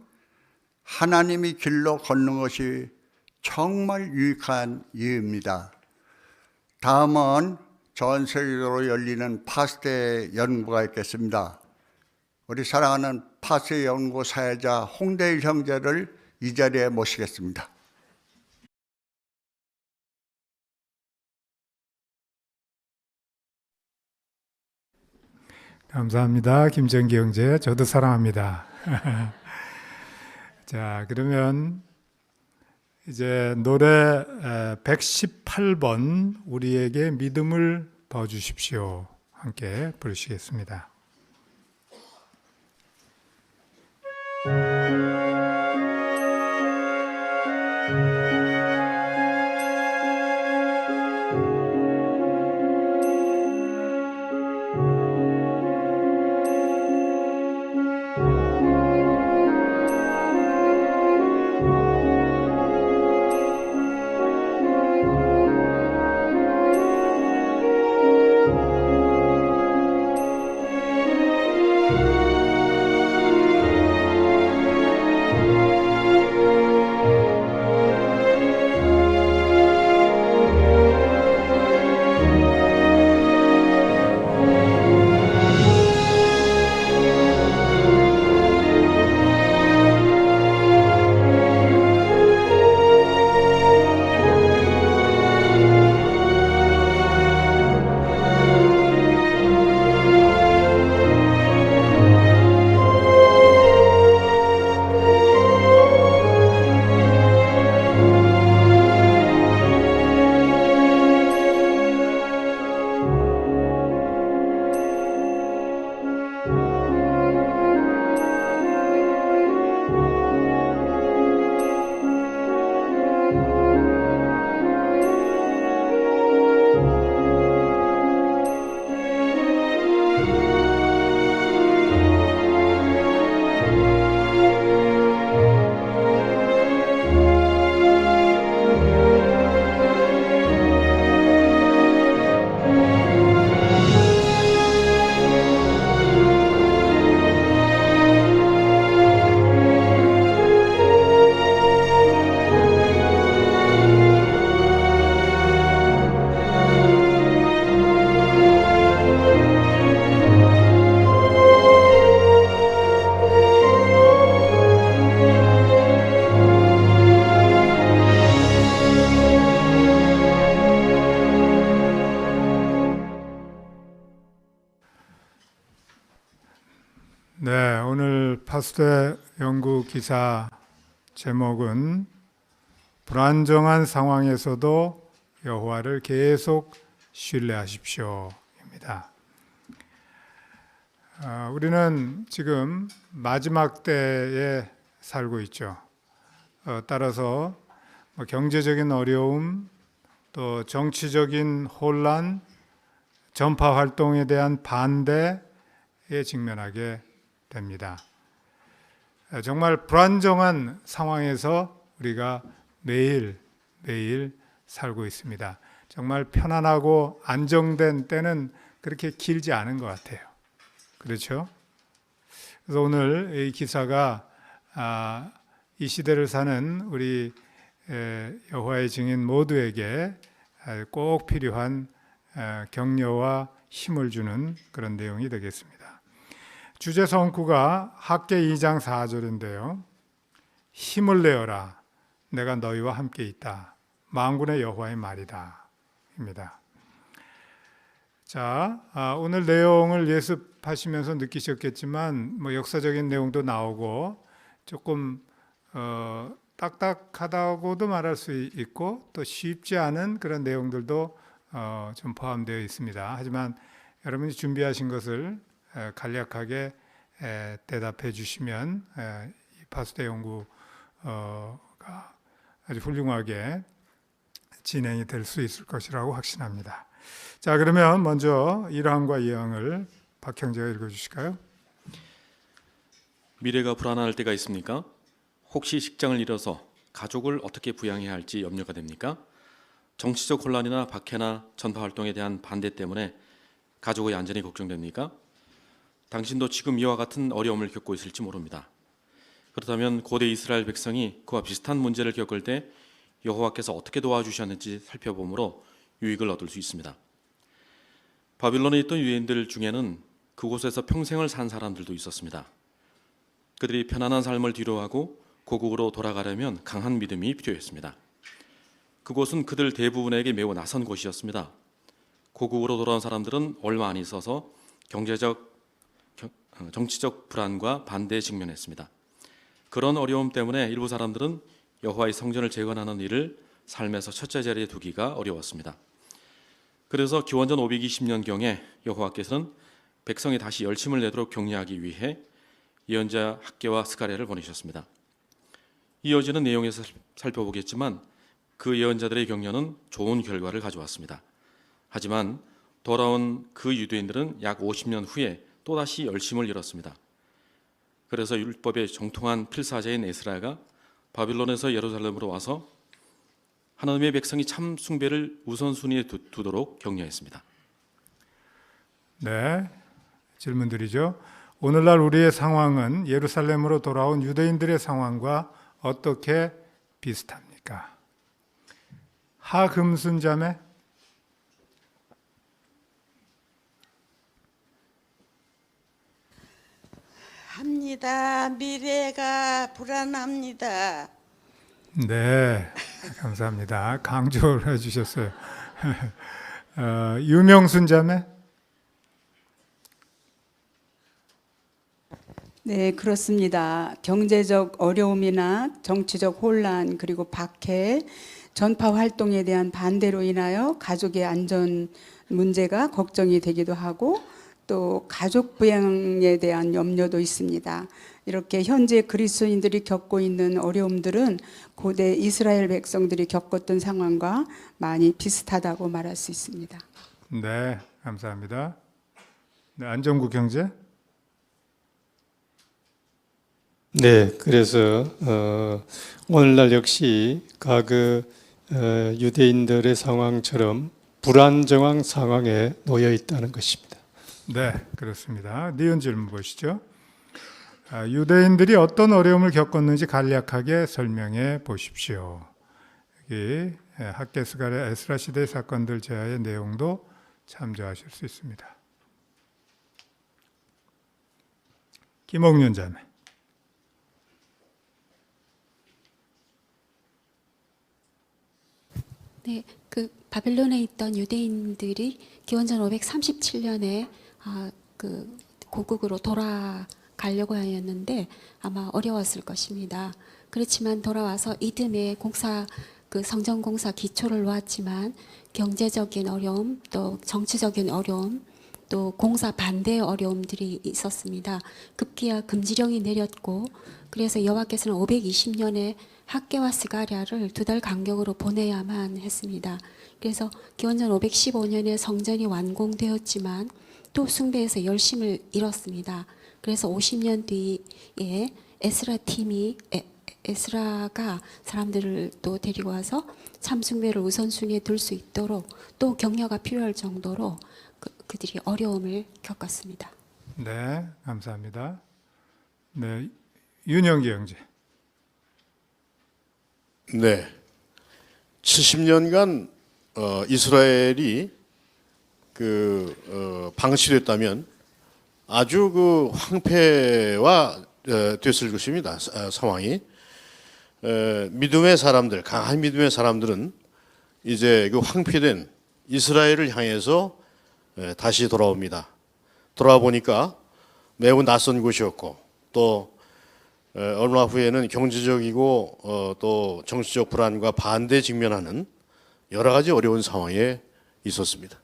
S1: 하나님이 길로 걷는 것이 정말 유익한 이유입니다. 다음은 전 세계적으로 열리는 파스테 연구가 있겠습니다. 우리 사랑하는 파스테 연구 사회자 홍대일 형제를 이 자리에 모시겠습니다.
S3: 감사합니다. 김정기 형제, 저도 사랑합니다. 자, 그러면 이제 노래 118번 우리에게 믿음을 더 주십시오. 함께 부르시겠습니다. 네, 오늘 파스테 연구 기사 제목은 불안정한 상황에서도 여호와를 계속 신뢰하십시오입니다. 우리는 지금 마지막 때에 살고 있죠. 따라서 경제적인 어려움, 또 정치적인 혼란, 전파 활동에 대한 반대에 직면하게 됩니다. 정말 불안정한 상황에서 우리가 매일 살고 있습니다. 정말 편안하고 안정된 때는 그렇게 길지 않은 것 같아요. 그렇죠? 그래서 오늘 이 기사가 이 시대를 사는 우리 여호와의 증인 모두에게 꼭 필요한 격려와 힘을 주는 그런 내용이 되겠습니다. 주제 성구가 학개 2장 4절인데요. 힘을 내어라. 내가 너희와 함께 있다. 만군의 여호와의 말이다. 입니다. 자, 오늘 내용을 예습하시면서 느끼셨겠지만 역사적인 내용도 나오고 조금 딱딱하다고도 말할 수 있고 또 쉽지 않은 그런 내용들도 좀 포함되어 있습니다. 하지만 여러분이 준비하신 것을 간략하게 대답해 주시면 이 파스테 연구가 아주 훌륭하게 진행이 될 수 있을 것이라고 확신합니다. 자, 그러면 먼저 1항과 2항을 박 형제가 읽어주실까요?
S4: 미래가 불안할 때가 있습니까? 혹시 직장을 잃어서 가족을 어떻게 부양해야 할지 염려가 됩니까? 정치적 혼란이나 박해나 전파 활동에 대한 반대 때문에 가족의 안전이 걱정됩니까? 당신도 지금 이와 같은 어려움을 겪고 있을지 모릅니다. 그렇다면 고대 이스라엘 백성이 그와 비슷한 문제를 겪을 때 여호와께서 어떻게 도와주셨는지 살펴보므로 유익을 얻을 수 있습니다. 바빌론에 있던 유대인들 중에는 그곳에서 평생을 산 사람들도 있었습니다. 그들이 편안한 삶을 뒤로하고 고국으로 돌아가려면 강한 믿음이 필요했습니다. 그곳은 그들 대부분에게 매우 낯선 곳이었습니다. 고국으로 돌아온 사람들은 얼마 안 있어서 정치적 불안과 반대에 직면했습니다. 그런 어려움 때문에 일부 사람들은 여호와의 성전을 재건하는 일을 삶에서 첫째 자리에 두기가 어려웠습니다. 그래서 기원전 520년경에 여호와께서는 백성이 다시 열심을 내도록 격려하기 위해 예언자 학개와 스가랴를 보내셨습니다. 이어지는 내용에서 살펴보겠지만 그 예언자들의 격려는 좋은 결과를 가져왔습니다. 하지만 돌아온 그 유대인들은 약 50년 후에 또다시 열심을 잃었습니다. 그래서 율법에 정통한 필사자인 에스라가 바빌론에서 예루살렘으로 와서 하나님의 백성이 참 숭배를 우선순위에 두도록 격려했습니다.
S3: 네, 질문드리죠. 오늘날 우리의 상황은 예루살렘으로 돌아온 유대인들의 상황과 어떻게 비슷합니까? 하금순 자매.
S5: 합니다. 미래가 불안합니다.
S3: 네, 감사합니다. 강조를 해주셨어요. 유명순 자매.
S6: 네, 그렇습니다. 경제적 어려움이나 정치적 혼란 그리고 박해, 전파 활동에 대한 반대로 인하여 가족의 안전 문제가 걱정이 되기도 하고 또 가족 부양에 대한 염려도 있습니다. 이렇게 현재 그리스도인들이 겪고 있는 어려움들은 고대 이스라엘 백성들이 겪었던 상황과 많이 비슷하다고 말할 수 있습니다.
S3: 네, 감사합니다. 네, 안정국 형제.
S7: 네, 그래서 오늘날 역시 과거 유대인들의 상황처럼 불안정한 상황에 놓여 있다는 것입니다.
S3: 네, 그렇습니다. 니은 질문 보시죠. 유대인들이 어떤 어려움을 겪었는지 간략하게 설명해 보십시오. 여기 학개 스가랴 에스라 시대 사건들 제하의 내용도 참조하실 수 있습니다. 김옥윤 자매.
S8: 네, 그 바벨론에 있던 유대인들이 기원전 537년에 그 고국으로 돌아가려고 하였는데 아마 어려웠을 것입니다. 그렇지만 돌아와서 이듬해 그 성전 공사 기초를 놓았지만 경제적인 어려움, 또 정치적인 어려움, 또 공사 반대의 어려움들이 있었습니다. 급기야 금지령이 내렸고 그래서 여호와께서는 520년에 학개와 스가랴를 2달 간격으로 보내야만 했습니다. 그래서 기원전 515년에 성전이 완공되었지만 또 숭배에서 열심을 잃었습니다. 그래서 50년 뒤에 에스라가 사람들을 또 데리고 와서 참 숭배를 우선순위에 둘 수 있도록 또 격려가 필요할 정도로 그들이 어려움을 겪었습니다.
S3: 네, 감사합니다. 네, 윤영기 형제.
S9: 네, 70년간 이스라엘이 방치됐다면 아주 그 황폐화 됐을 것입니다. 상황이 믿음의 사람들, 강한 믿음의 사람들은 이제 그 황폐된 이스라엘을 향해서 다시 돌아옵니다. 돌아와 보니까 매우 낯선 곳이었고 또 얼마 후에는 경제적이고 또 정치적 불안과 반대에 직면하는 여러 가지 어려운 상황에 있었습니다.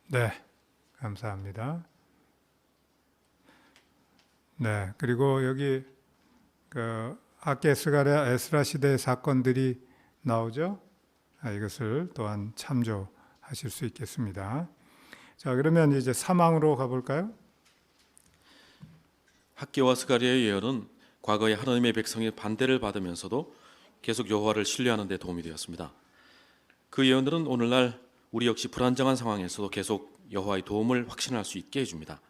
S3: 네, 감사합니다. 네, 그리고 여기 그 학개 스가랴 에스라 시대의 사건들이 나오죠. 이것을 또한 참조하실 수 있겠습니다. 자, 그러면 이제 사망으로 가볼까요?
S4: 학개와 스가랴의 예언은 과거에 하나님의 백성의 반대를 받으면서도 계속 여호와를 신뢰하는 데 도움이 되었습니다. 그 예언들은 오늘날 우리 역시 불안정한 상황에서도 계속 여호와의 도움을 확신할 수 있게 해줍니다.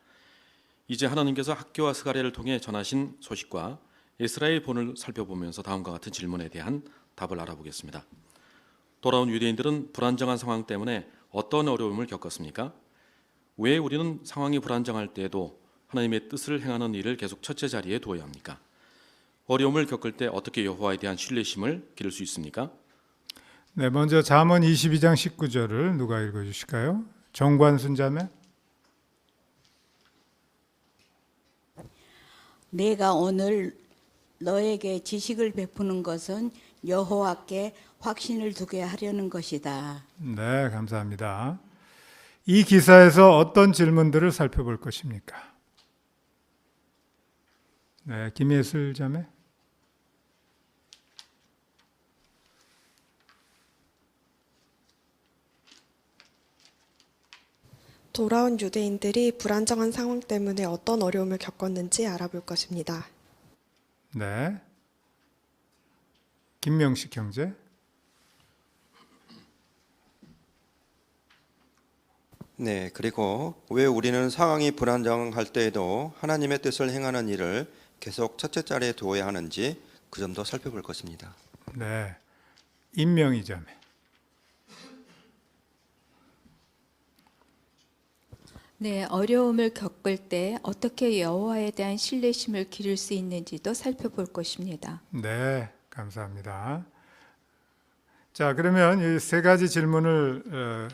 S4: 이제 하나님께서 학교와 스가랴를 통해 전하신 소식과 이스라엘 본을 살펴보면서 다음과 같은 질문에 대한 답을 알아보겠습니다. 돌아온 유대인들은 불안정한 상황 때문에 어떤 어려움을 겪었습니까? 왜 우리는 상황이 불안정할 때에도 하나님의 뜻을 행하는 일을 계속 첫째 자리에 두어야 합니까? 어려움을 겪을 때 어떻게 여호와에 대한 신뢰심을 기를 수 있습니까?
S3: 네, 먼저 잠언 22장 19절을 누가 읽어주실까요? 정관순 자매.
S5: 내가 오늘 너에게 지식을 베푸는 것은 여호와께 확신을 두게 하려는 것이다.
S3: 네, 감사합니다. 이 기사에서 어떤 질문들을 살펴볼 것입니까? 네, 김예슬 자매.
S10: 돌아온 유대인들이 불안정한 상황 때문에 어떤 어려움을 겪었는지 알아볼 것입니다.
S3: 네. 김명식 형제.
S11: 네, 그리고 왜 우리는 상황이 불안정할 때에도 하나님의 뜻을 행하는 일을 계속 첫째 자리에 두어야 하는지 그 점도 살펴볼 것입니다.
S3: 네. 임명희 자매.
S12: 네, 어려움을 겪을 때 어떻게 여호와에 대한 신뢰심을 기를 수 있는지도 살펴볼 것입니다.
S3: 네, 감사합니다. 자, 그러면 이 세 가지 질문을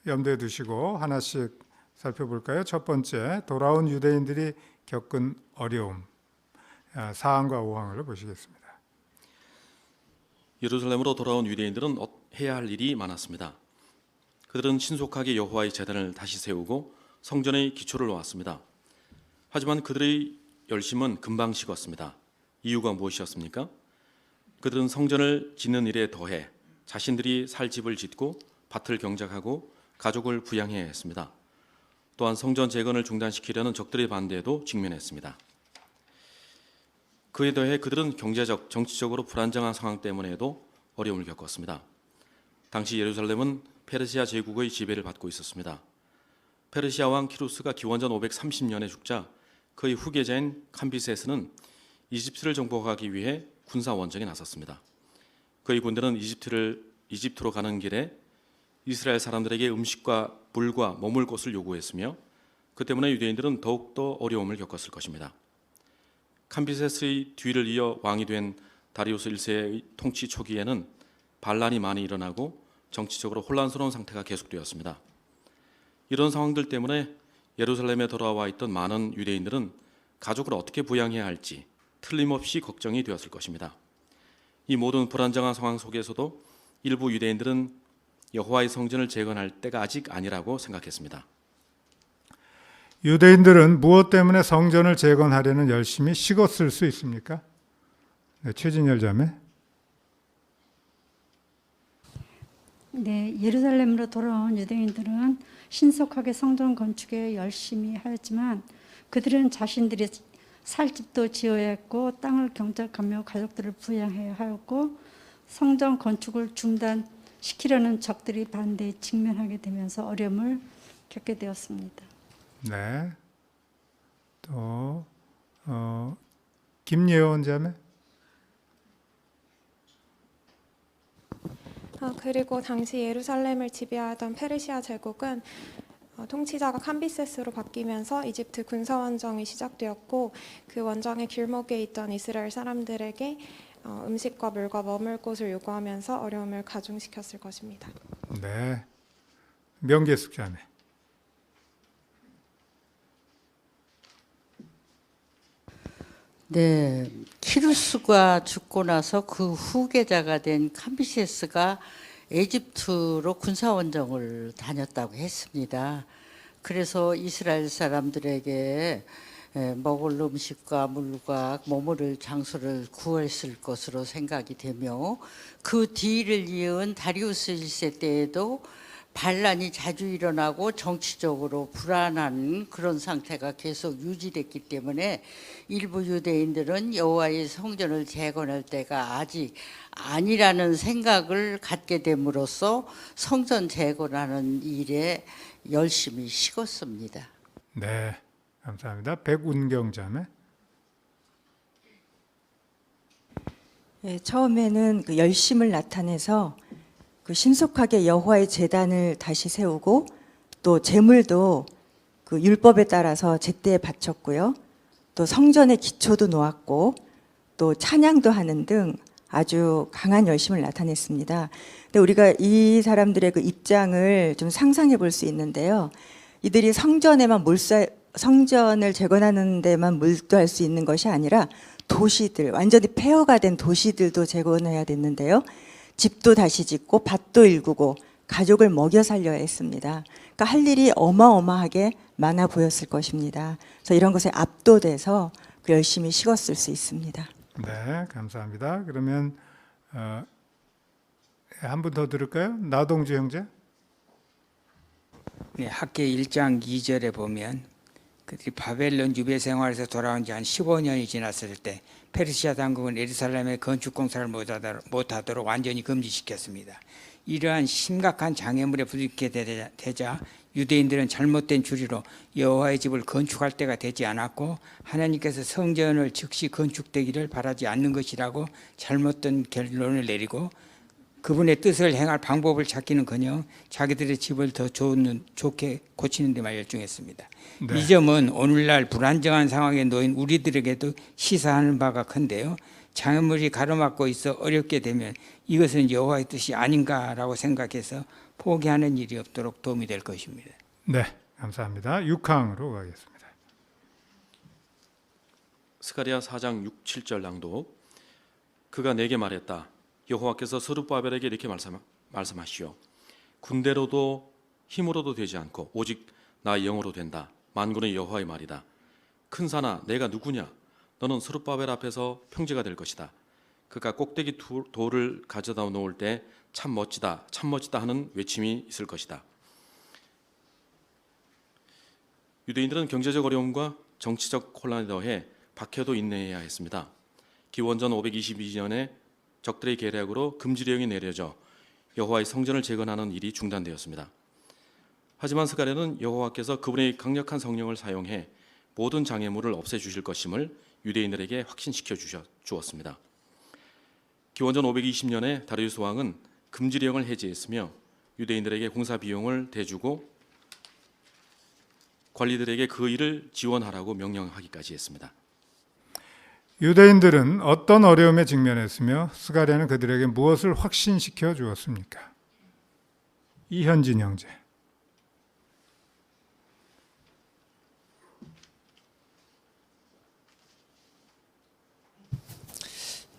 S3: 염두에 두시고 하나씩 살펴볼까요? 첫 번째, 돌아온 유대인들이 겪은 어려움 4항과 5항을 보시겠습니다.
S4: 예루살렘으로 돌아온 유대인들은 해야 할 일이 많았습니다. 그들은 신속하게 여호와의 제단을 다시 세우고 성전의 기초를 놓았습니다. 하지만 그들의 열심은 금방 식었습니다. 이유가 무엇이었습니까? 그들은 성전을 짓는 일에 더해 자신들이 살 집을 짓고 밭을 경작하고 가족을 부양해야 했습니다. 또한 성전 재건을 중단시키려는 적들의 반대에도 직면했습니다. 그에 더해 그들은 경제적, 정치적으로 불안정한 상황 때문에도 어려움을 겪었습니다. 당시 예루살렘은 페르시아 제국의 지배를 받고 있었습니다. 페르시아 왕 키루스가 기원전 530년에 죽자 그의 후계자인 캄비세스는 이집트를 정복하기 위해 군사 원정에 나섰습니다. 그의 군대는 이집트로 가는 길에 이스라엘 사람들에게 음식과 물과 머물 곳을 요구했으며 그 때문에 유대인들은 더욱더 어려움을 겪었을 것입니다. 캄비세스의 뒤를 이어 왕이 된 다리우스 1세의 통치 초기에는 반란이 많이 일어나고 정치적으로 혼란스러운 상태가 계속되었습니다. 이런 상황들 때문에 예루살렘에 돌아와 있던 많은 유대인들은 가족을 어떻게 부양해야 할지 틀림없이 걱정이 되었을 것입니다. 이 모든 불안정한 상황 속에서도 일부 유대인들은 여호와의 성전을 재건할 때가 아직 아니라고 생각했습니다.
S3: 유대인들은 무엇 때문에 성전을 재건하려는 열심이 식었을 수 있습니까? 네, 최진열 자매.
S13: 네, 예루살렘으로 돌아온 유대인들은 신속하게 성전 건축에 열심히 하였지만 그들은 자신들이 살 집도 지어야 했고 땅을 경작하며 가족들을 부양해야 하였고 성전 건축을 중단시키려는 적들이 반대에 직면하게 되면서 어려움을 겪게 되었습니다.
S3: 네. 또 김예원 자매.
S10: 그리고 당시 예루살렘을 지배하던 페르시아 제국은 통치자가 캄비세스로 바뀌면서 이집트 군사 원정이 시작되었고 그 원정의 길목에 있던 이스라엘 사람들에게 음식과 물과 머물 곳을 요구하면서 어려움을 가중시켰을 것입니다.
S3: 네. 명계숙 자매.
S14: 네, 키루스가 죽고 나서 그 후계자가 된 캄비세스가 에집트로 군사원정을 다녔다고 했습니다. 그래서 이스라엘 사람들에게 먹을 음식과 물과 머무를 장소를 구했을 것으로 생각이 되며 그 뒤를 이은 다리우스 1세 때에도 반란이 자주 일어나고 정치적으로 불안한 그런 상태가 계속 유지됐기 때문에 일부 유대인들은 여호와의 성전을 재건할 때가 아직 아니라는 생각을 갖게 됨으로써 성전 재건하는 일에 열심히 식었습니다.
S3: 네, 감사합니다. 백운경 자매.
S15: 네, 처음에는 그 열심을 나타내서 그 신속하게 여호와의 제단을 다시 세우고 또 제물도 그 율법에 따라서 제때에 바쳤고요. 또 성전의 기초도 놓았고 또 찬양도 하는 등 아주 강한 열심을 나타냈습니다. 근데 우리가 이 사람들의 그 입장을 좀 상상해 볼 수 있는데요. 이들이 성전을 재건하는 데만 몰두할 수 있는 것이 아니라 도시들, 완전히 폐허가 된 도시들도 재건해야 됐는데요. 집도 다시 짓고 밭도 일구고 가족을 먹여 살려야 했습니다. 그러니까 할 일이 어마어마하게 많아 보였을 것입니다. 그래서 이런 것에 압도돼서 그 열심히 식었을 수 있습니다.
S3: 네, 감사합니다. 그러면 한 분 더 들을까요? 나동주 형제.
S2: 네, 학계 1장 2절에 보면 그들이 바벨론 유배 생활에서 돌아온 지 한 15년이 지났을 때 페르시아 당국은 예루살렘의 건축 공사를 못하도록 완전히 금지시켰습니다. 이러한 심각한 장애물에 부딪히게 되자 유대인들은 잘못된 주리로 여호와의 집을 건축할 때가 되지 않았고 하나님께서 성전을 즉시 건축되기를 바라지 않는 것이라고 잘못된 결론을 내리고 그분의 뜻을 행할 방법을 찾기는커녕 자기들의 집을 더 좋게 고치는 데만 열중했습니다.
S3: 네.
S2: 이 점은 오늘날 불안정한 상황에 놓인 우리들에게도 시사하는 바가 큰데요. 장애물이 가로막고 있어 어렵게 되면 이것은 여호와의 뜻이 아닌가라고 생각해서 포기하는 일이 없도록 도움이 될 것입니다.
S3: 네, 감사합니다. 6항으로 가겠습니다.
S4: 스가랴 4장 6, 7절 낭독. 그가 내게 말했다. 여호와께서 스룹바벨에게 이렇게 말씀하시오. 군대로도 힘으로도 되지 않고 오직 나 영으로 된다. 만군의 여호와의 말이다. 큰 산아 내가 누구냐? 너는 스룹바벨 앞에서 평지가 될 것이다. 그가 꼭대기 돌을 가져다 놓을 때 참 멋지다, 참 멋지다 하는 외침이 있을 것이다. 유대인들은 경제적 어려움과 정치적 혼란에 더해 박해도 인내해야 했습니다. 기원전 522년에 적들의 계략으로 금지령이 내려져 여호와의 성전을 재건하는 일이 중단되었습니다. 하지만 스가랴는 여호와께서 그분의 강력한 성령을 사용해 모든 장애물을 없애주실 것임을 유대인들에게 확신시켜 주었습니다. 기원전 520년에 다리우스 왕은 금지령을 해제했으며 유대인들에게 공사 비용을 대주고 관리들에게 그 일을 지원하라고 명령하기까지 했습니다.
S3: 유대인들은 어떤 어려움에 직면했으며 스가랴는 그들에게 무엇을 확신시켜 주었습니까? 이현진 형제.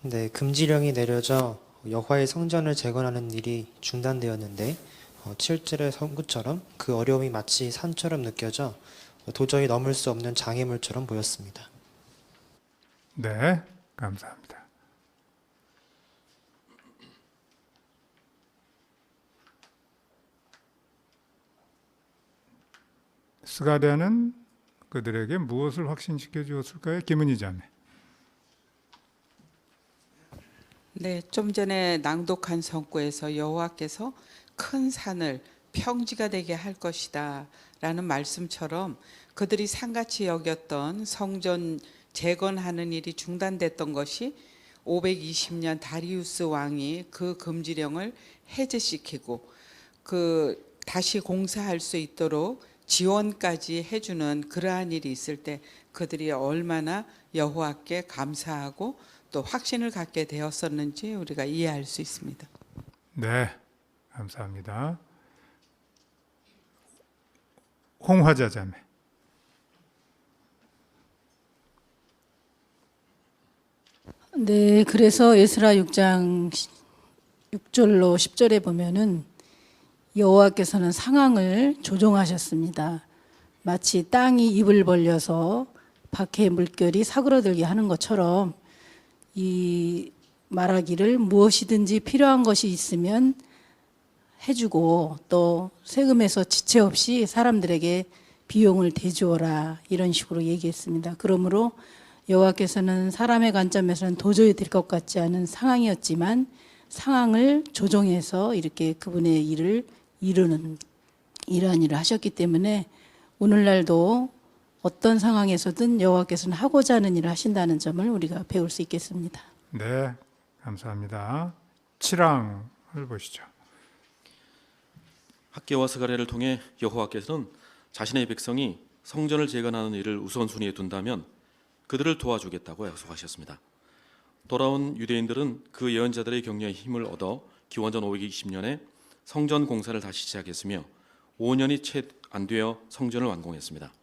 S16: 네, 금지령이 내려져 여호와의 성전을 재건하는 일이 중단되었는데 7절의 선구처럼 그 어려움이 마치 산처럼 느껴져 도저히 넘을 수 없는 장애물처럼 보였습니다.
S3: 네, 감사합니다. 스가랴는 그들에게 무엇을 확신시켜 주었을까요? 김은희 자매.
S17: 네, 좀 전에 낭독한 성구에서 여호와께서 큰 산을 평지가 되게 할 것이다 라는 말씀처럼 그들이 산같이 여겼던 성전 재건하는 일이 중단됐던 것이 520년 다리우스 왕이 그 금지령을 해제시키고 그 다시 공사할 수 있도록 지원까지 해주는 그러한 일이 있을 때 그들이 얼마나 여호와께 감사하고 또 확신을 갖게 되었었는지 우리가 이해할 수 있습니다.
S3: 네, 감사합니다. 홍화자 자매.
S18: 네, 그래서 에스라 6장 6절로 10절에 보면은 여호와께서는 상황을 조종하셨습니다. 마치 땅이 입을 벌려서 박해의 물결이 사그러들게 하는 것처럼 이 말하기를 무엇이든지 필요한 것이 있으면 해주고 또 세금에서 지체 없이 사람들에게 비용을 대주어라 이런 식으로 얘기했습니다. 그러므로 여호와께서는 사람의 관점에서는 도저히 될 것 같지 않은 상황이었지만 상황을 조정해서 이렇게 그분의 일을 이루는 이러한 일을 하셨기 때문에 오늘날도 어떤 상황에서든 여호와께서는 하고자 하는 일을 하신다는 점을 우리가 배울 수 있겠습니다.
S3: 네, 감사합니다. 7항을 보시죠.
S4: 학개와 스가랴를 통해 여호와께서는 자신의 백성이 성전을 재건하는 일을 우선순위에 둔다면 그들을 도와주겠다고 약속하셨습니다. 돌아온 유대인들은 그 예언자들의 격려에 힘을 얻어 기원전 520년에 성전 공사를 다시 시작했으며 5년이 채 안 되어 성전을 완공했습니다.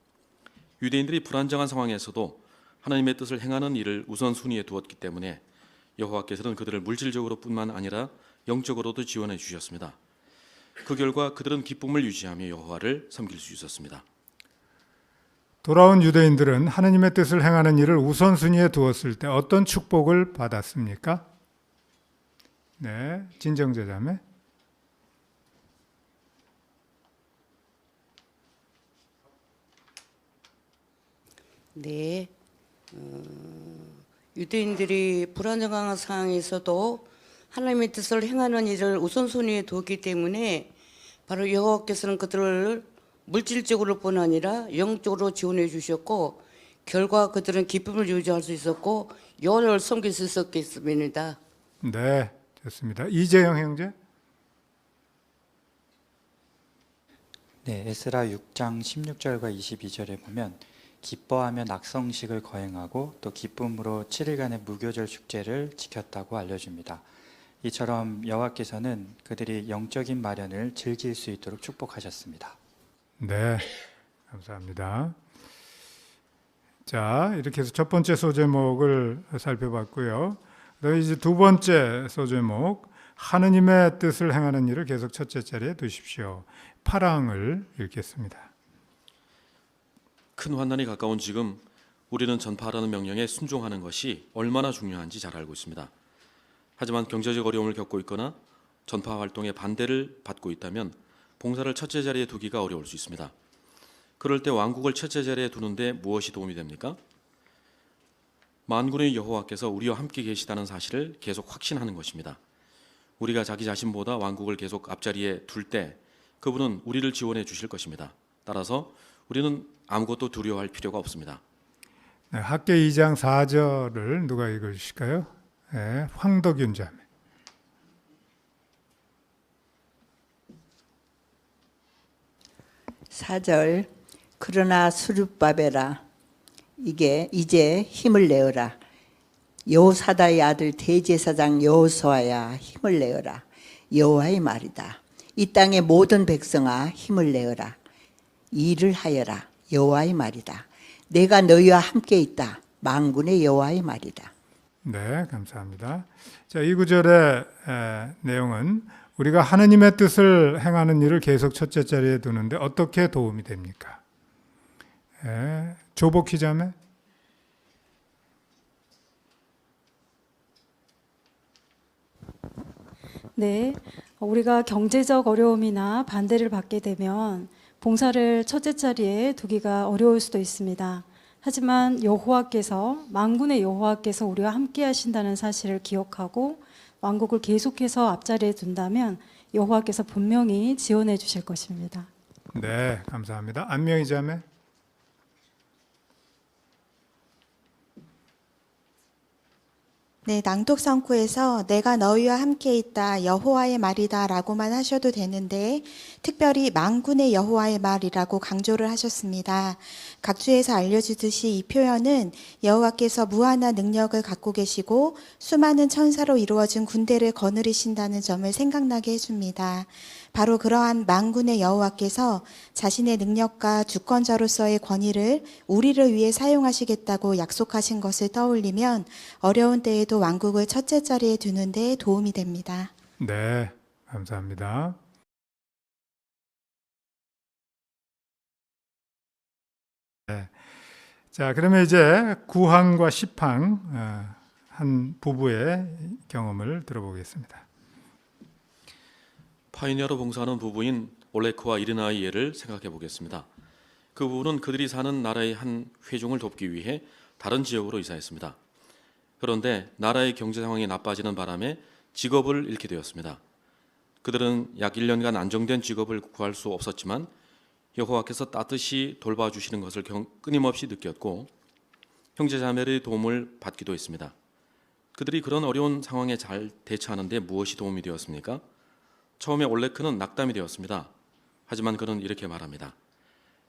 S4: 유대인들이 불안정한 상황에서도 하나님의 뜻을 행하는 일을 우선순위에 두었기 때문에 여호와께서는 그들을 물질적으로 뿐만 아니라 영적으로도 지원해 주셨습니다. 그 결과 그들은 기쁨을 유지하며 여호와를 섬길 수 있었습니다.
S3: 돌아온 유대인들은 하나님의 뜻을 행하는 일을 우선순위에 두었을 때 어떤 축복을 받았습니까? 네, 진정제 자매.
S14: 네, 유대인들이 불안정한 상황에서도 하나님의 뜻을 행하는 일을 우선순위에 두었기 때문에 바로 여호와께서는 그들을 물질적으로뿐 아니라 영적으로 지원해 주셨고 결과 그들은 기쁨을 유지할 수 있었고 여호와를 섬길 수 있었겠습니다.
S3: 네, 좋습니다. 이재영 형제.
S19: 네, 에스라 6장 16절과 22절에 보면 기뻐하며 낙성식을 거행하고 또 기쁨으로 7일간의 무교절 축제를 지켰다고 알려줍니다. 이처럼 여호와께서는 그들이 영적인 마련을 즐길 수 있도록 축복하셨습니다.
S3: 네, 감사합니다. 자, 이렇게 해서 첫 번째 소제목을 살펴봤고요. 그다음에 이제 두 번째 소제목, 하느님의 뜻을 행하는 일을 계속 첫째 자리에 두십시오. 8항을 읽겠습니다.
S4: 큰 환난이 가까운 지금 우리는 전파하라는 명령에 순종하는 것이 얼마나 중요한지 잘 알고 있습니다. 하지만 경제적 어려움을 겪고 있거나 전파 활동에 반대를 받고 있다면 봉사를 첫째 자리에 두기가 어려울 수 있습니다. 그럴 때 왕국을 첫째 자리에 두는데 무엇이 도움이 됩니까? 만군의 여호와께서 우리와 함께 계시다는 사실을 계속 확신하는 것입니다. 우리가 자기 자신보다 왕국을 계속 앞자리에 둘 때 그분은 우리를 지원해 주실 것입니다. 따라서 우리는 아무것도 두려워할 필요가 없습니다.
S3: 네, 학계 2장 4절을 누가 읽으실까요? 네, 황덕윤 자매.
S20: 사절 그러나 수룹바벨아 이제 힘을 내어라. 여호사다의 아들 대제사장 여호수아야 힘을 내어라. 여호와의 말이다. 이 땅의 모든 백성아 힘을 내어라. 일을 하여라. 여호와의 말이다. 내가 너희와 함께 있다. 만군의 여호와의 말이다.
S3: 네, 감사합니다. 자, 이 구절의 내용은 우리가 하느님의 뜻을 행하는 일을 계속 첫째 자리에 두는데 어떻게 도움이 됩니까? 조복희 자매.
S21: 네, 우리가 경제적 어려움이나 반대를 받게 되면 봉사를 첫째 자리에 두기가 어려울 수도 있습니다. 하지만 여호와께서 만군의 여호와께서 우리와 함께 하신다는 사실을 기억하고 왕국을 계속해서 앞자리에 둔다면 여호와께서 분명히 지원해 주실 것입니다.
S3: 네, 감사합니다. 안명희 자매.
S22: 네, 낭독 성구에서 내가 너희와 함께 있다 여호와의 말이다 라고만 하셔도 되는데 특별히 만군의 여호와의 말이라고 강조를 하셨습니다. 각주에서 알려주듯이 이 표현은 여호와께서 무한한 능력을 갖고 계시고 수많은 천사로 이루어진 군대를 거느리신다는 점을 생각나게 해줍니다. 바로 그러한 만군의 여호와께서 자신의 능력과 주권자로서의 권위를 우리를 위해 사용하시겠다고 약속하신 것을 떠올리면 어려운 때에도 왕국을 첫째 자리에 두는 데 도움이 됩니다.
S3: 네, 감사합니다. 네. 자, 그러면 이제 9항과 10항 한 부부의 경험을 들어보겠습니다.
S4: 파이니아로 봉사하는 부부인 올레크와 이르나의 예를 생각해 보겠습니다. 그 부부는 그들이 사는 나라의 한 회중을 돕기 위해 다른 지역으로 이사했습니다. 그런데 나라의 경제 상황이 나빠지는 바람에 직업을 잃게 되었습니다. 그들은 약 1년간 안정된 직업을 구할 수 없었지만 여호와께서 따뜻이 돌봐주시는 것을 끊임없이 느꼈고 형제자매의 도움을 받기도 했습니다. 그들이 그런 어려운 상황에 잘 대처하는 데 무엇이 도움이 되었습니까? 처음에 올레크는 낙담이 되었습니다. 하지만 그는 이렇게 말합니다.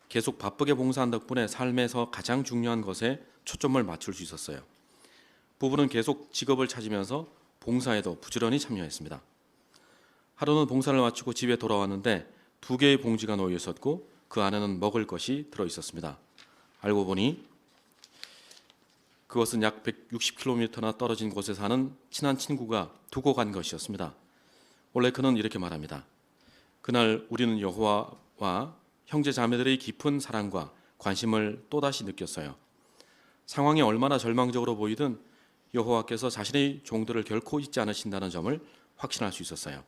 S4: 계속 바쁘게 봉사한 덕분에 삶에서 가장 중요한 것에 초점을 맞출 수 있었어요. 부부는 계속 직업을 찾으면서 봉사에도 부지런히 참여했습니다. 하루는 봉사를 마치고 집에 돌아왔는데 2개의 봉지가 놓여 있었고 그 안에는 먹을 것이 들어 있었습니다. 알고 보니 그것은 약 160km나 떨어진 곳에 사는 친한 친구가 두고 간 것이었습니다. 원래 그는 이렇게 말합니다. 그날 우리는 여호와와 형제 자매들의 깊은 사랑과 관심을 또다시 느꼈어요. 상황이 얼마나 절망적으로 보이든 여호와께서 자신의 종들을 결코 잊지 않으신다는 점을 확신할 수 있었어요.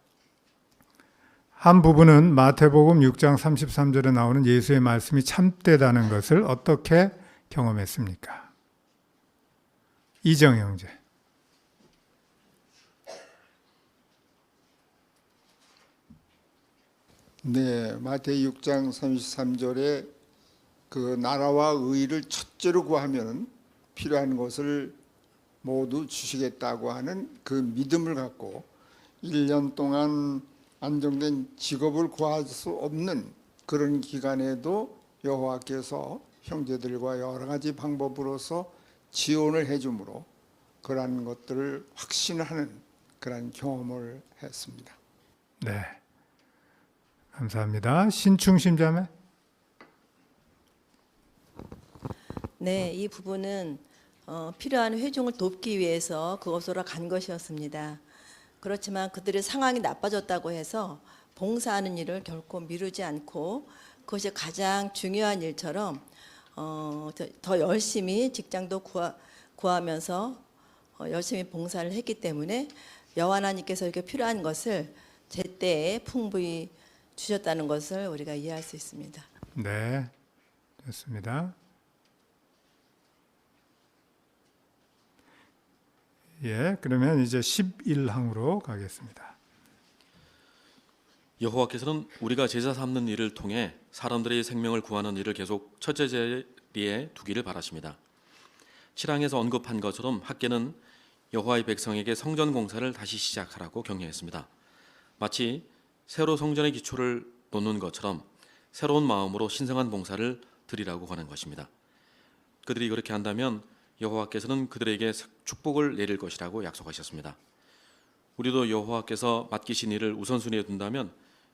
S3: 한 부분은 마태복음 6장 33절에 나오는 예수의 말씀이 참되다는 것을 어떻게 경험했습니까? 이정 형제.
S1: 네, 마태의 6장 33절에 그 나라와 의를 첫째로 구하면 필요한 것을 모두 주시겠다고 하는 그 믿음을 갖고 1년 동안 안정된 직업을 구할 수 없는 그런 기간에도 여호와께서 형제들과 여러 가지 방법으로서 지원을 해주므로 그러한 것들을 확신하는 그런 경험을 했습니다.
S3: 네, 감사합니다. 신충심 자매.
S6: 네, 이 부분은 필요한 회중을 돕기 위해서 그곳으로 간 것이었습니다. 그렇지만 그들의 상황이 나빠졌다고 해서 봉사하는 일을 결코 미루지 않고 그것이 가장 중요한 일처럼 더 열심히 직장도 구하면서 열심히 봉사를 했기 때문에 여호와 하나님께서 이렇게 필요한 것을 제때에 풍부히 주셨다는 것을 우리가 이해할 수 있습니다.
S3: 네, 좋습니다. 예, 그러면 이제 11항으로 가겠습니다.
S4: 여호와께서는 우리가 제자 삼는 일을 통해 사람들의 생명을 구하는 일을 계속 첫째 자리에 두기를 바라십니다. 실항에서 언급한 것처럼 학계는 여호와의 백성에게 성전 공사를 다시 시작하라고 격려했습니다. 마치 새로 성전의 기초를 놓는 것처럼 새로운 마음으로 신성한 봉사를 드리라고 하는 것입니다. 그들이 그렇게 한다면 여호와께서는 그들에게 축복을 내릴 것이라고 약속하셨습니다. 우리도 여호와께서 맡기신 일을 우선순위에 둔다면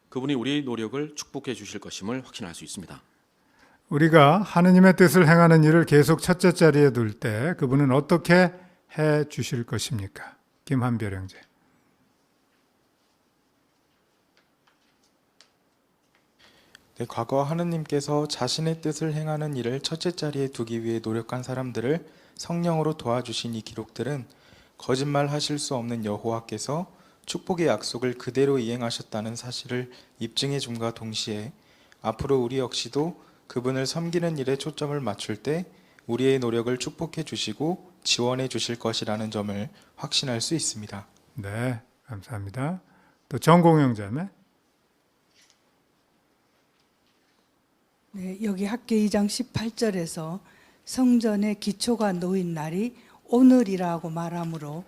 S4: 그분이 우리의 노력을 축복해 주실 것임을 확신할 수 있습니다.
S3: 우리가 하느님의 뜻을 행하는 일을 계속 첫째 자리에 둘 때 그분은 어떻게 해 주실 것입니까? 김한별 형제.
S23: 네, 과거 하느님께서 자신의 뜻을 행하는 일을 첫째 자리에 두기 위해 노력한 사람들을 성령으로 도와주신 이 기록들은 거짓말하실 수 없는 여호와께서 축복의 약속을 그대로 이행하셨다는 사실을 입증해 줌과 동시에 앞으로 우리 역시도 그분을 섬기는 일에 초점을 맞출 때 우리의 노력을 축복해 주시고 지원해 주실 것이라는 점을 확신할 수 있습니다.
S3: 네, 감사합니다. 또 정공영 자매.
S24: 네, 여기 학계 2장 18절에서 성전의 기초가 놓인 날이 오늘이라고 말하므로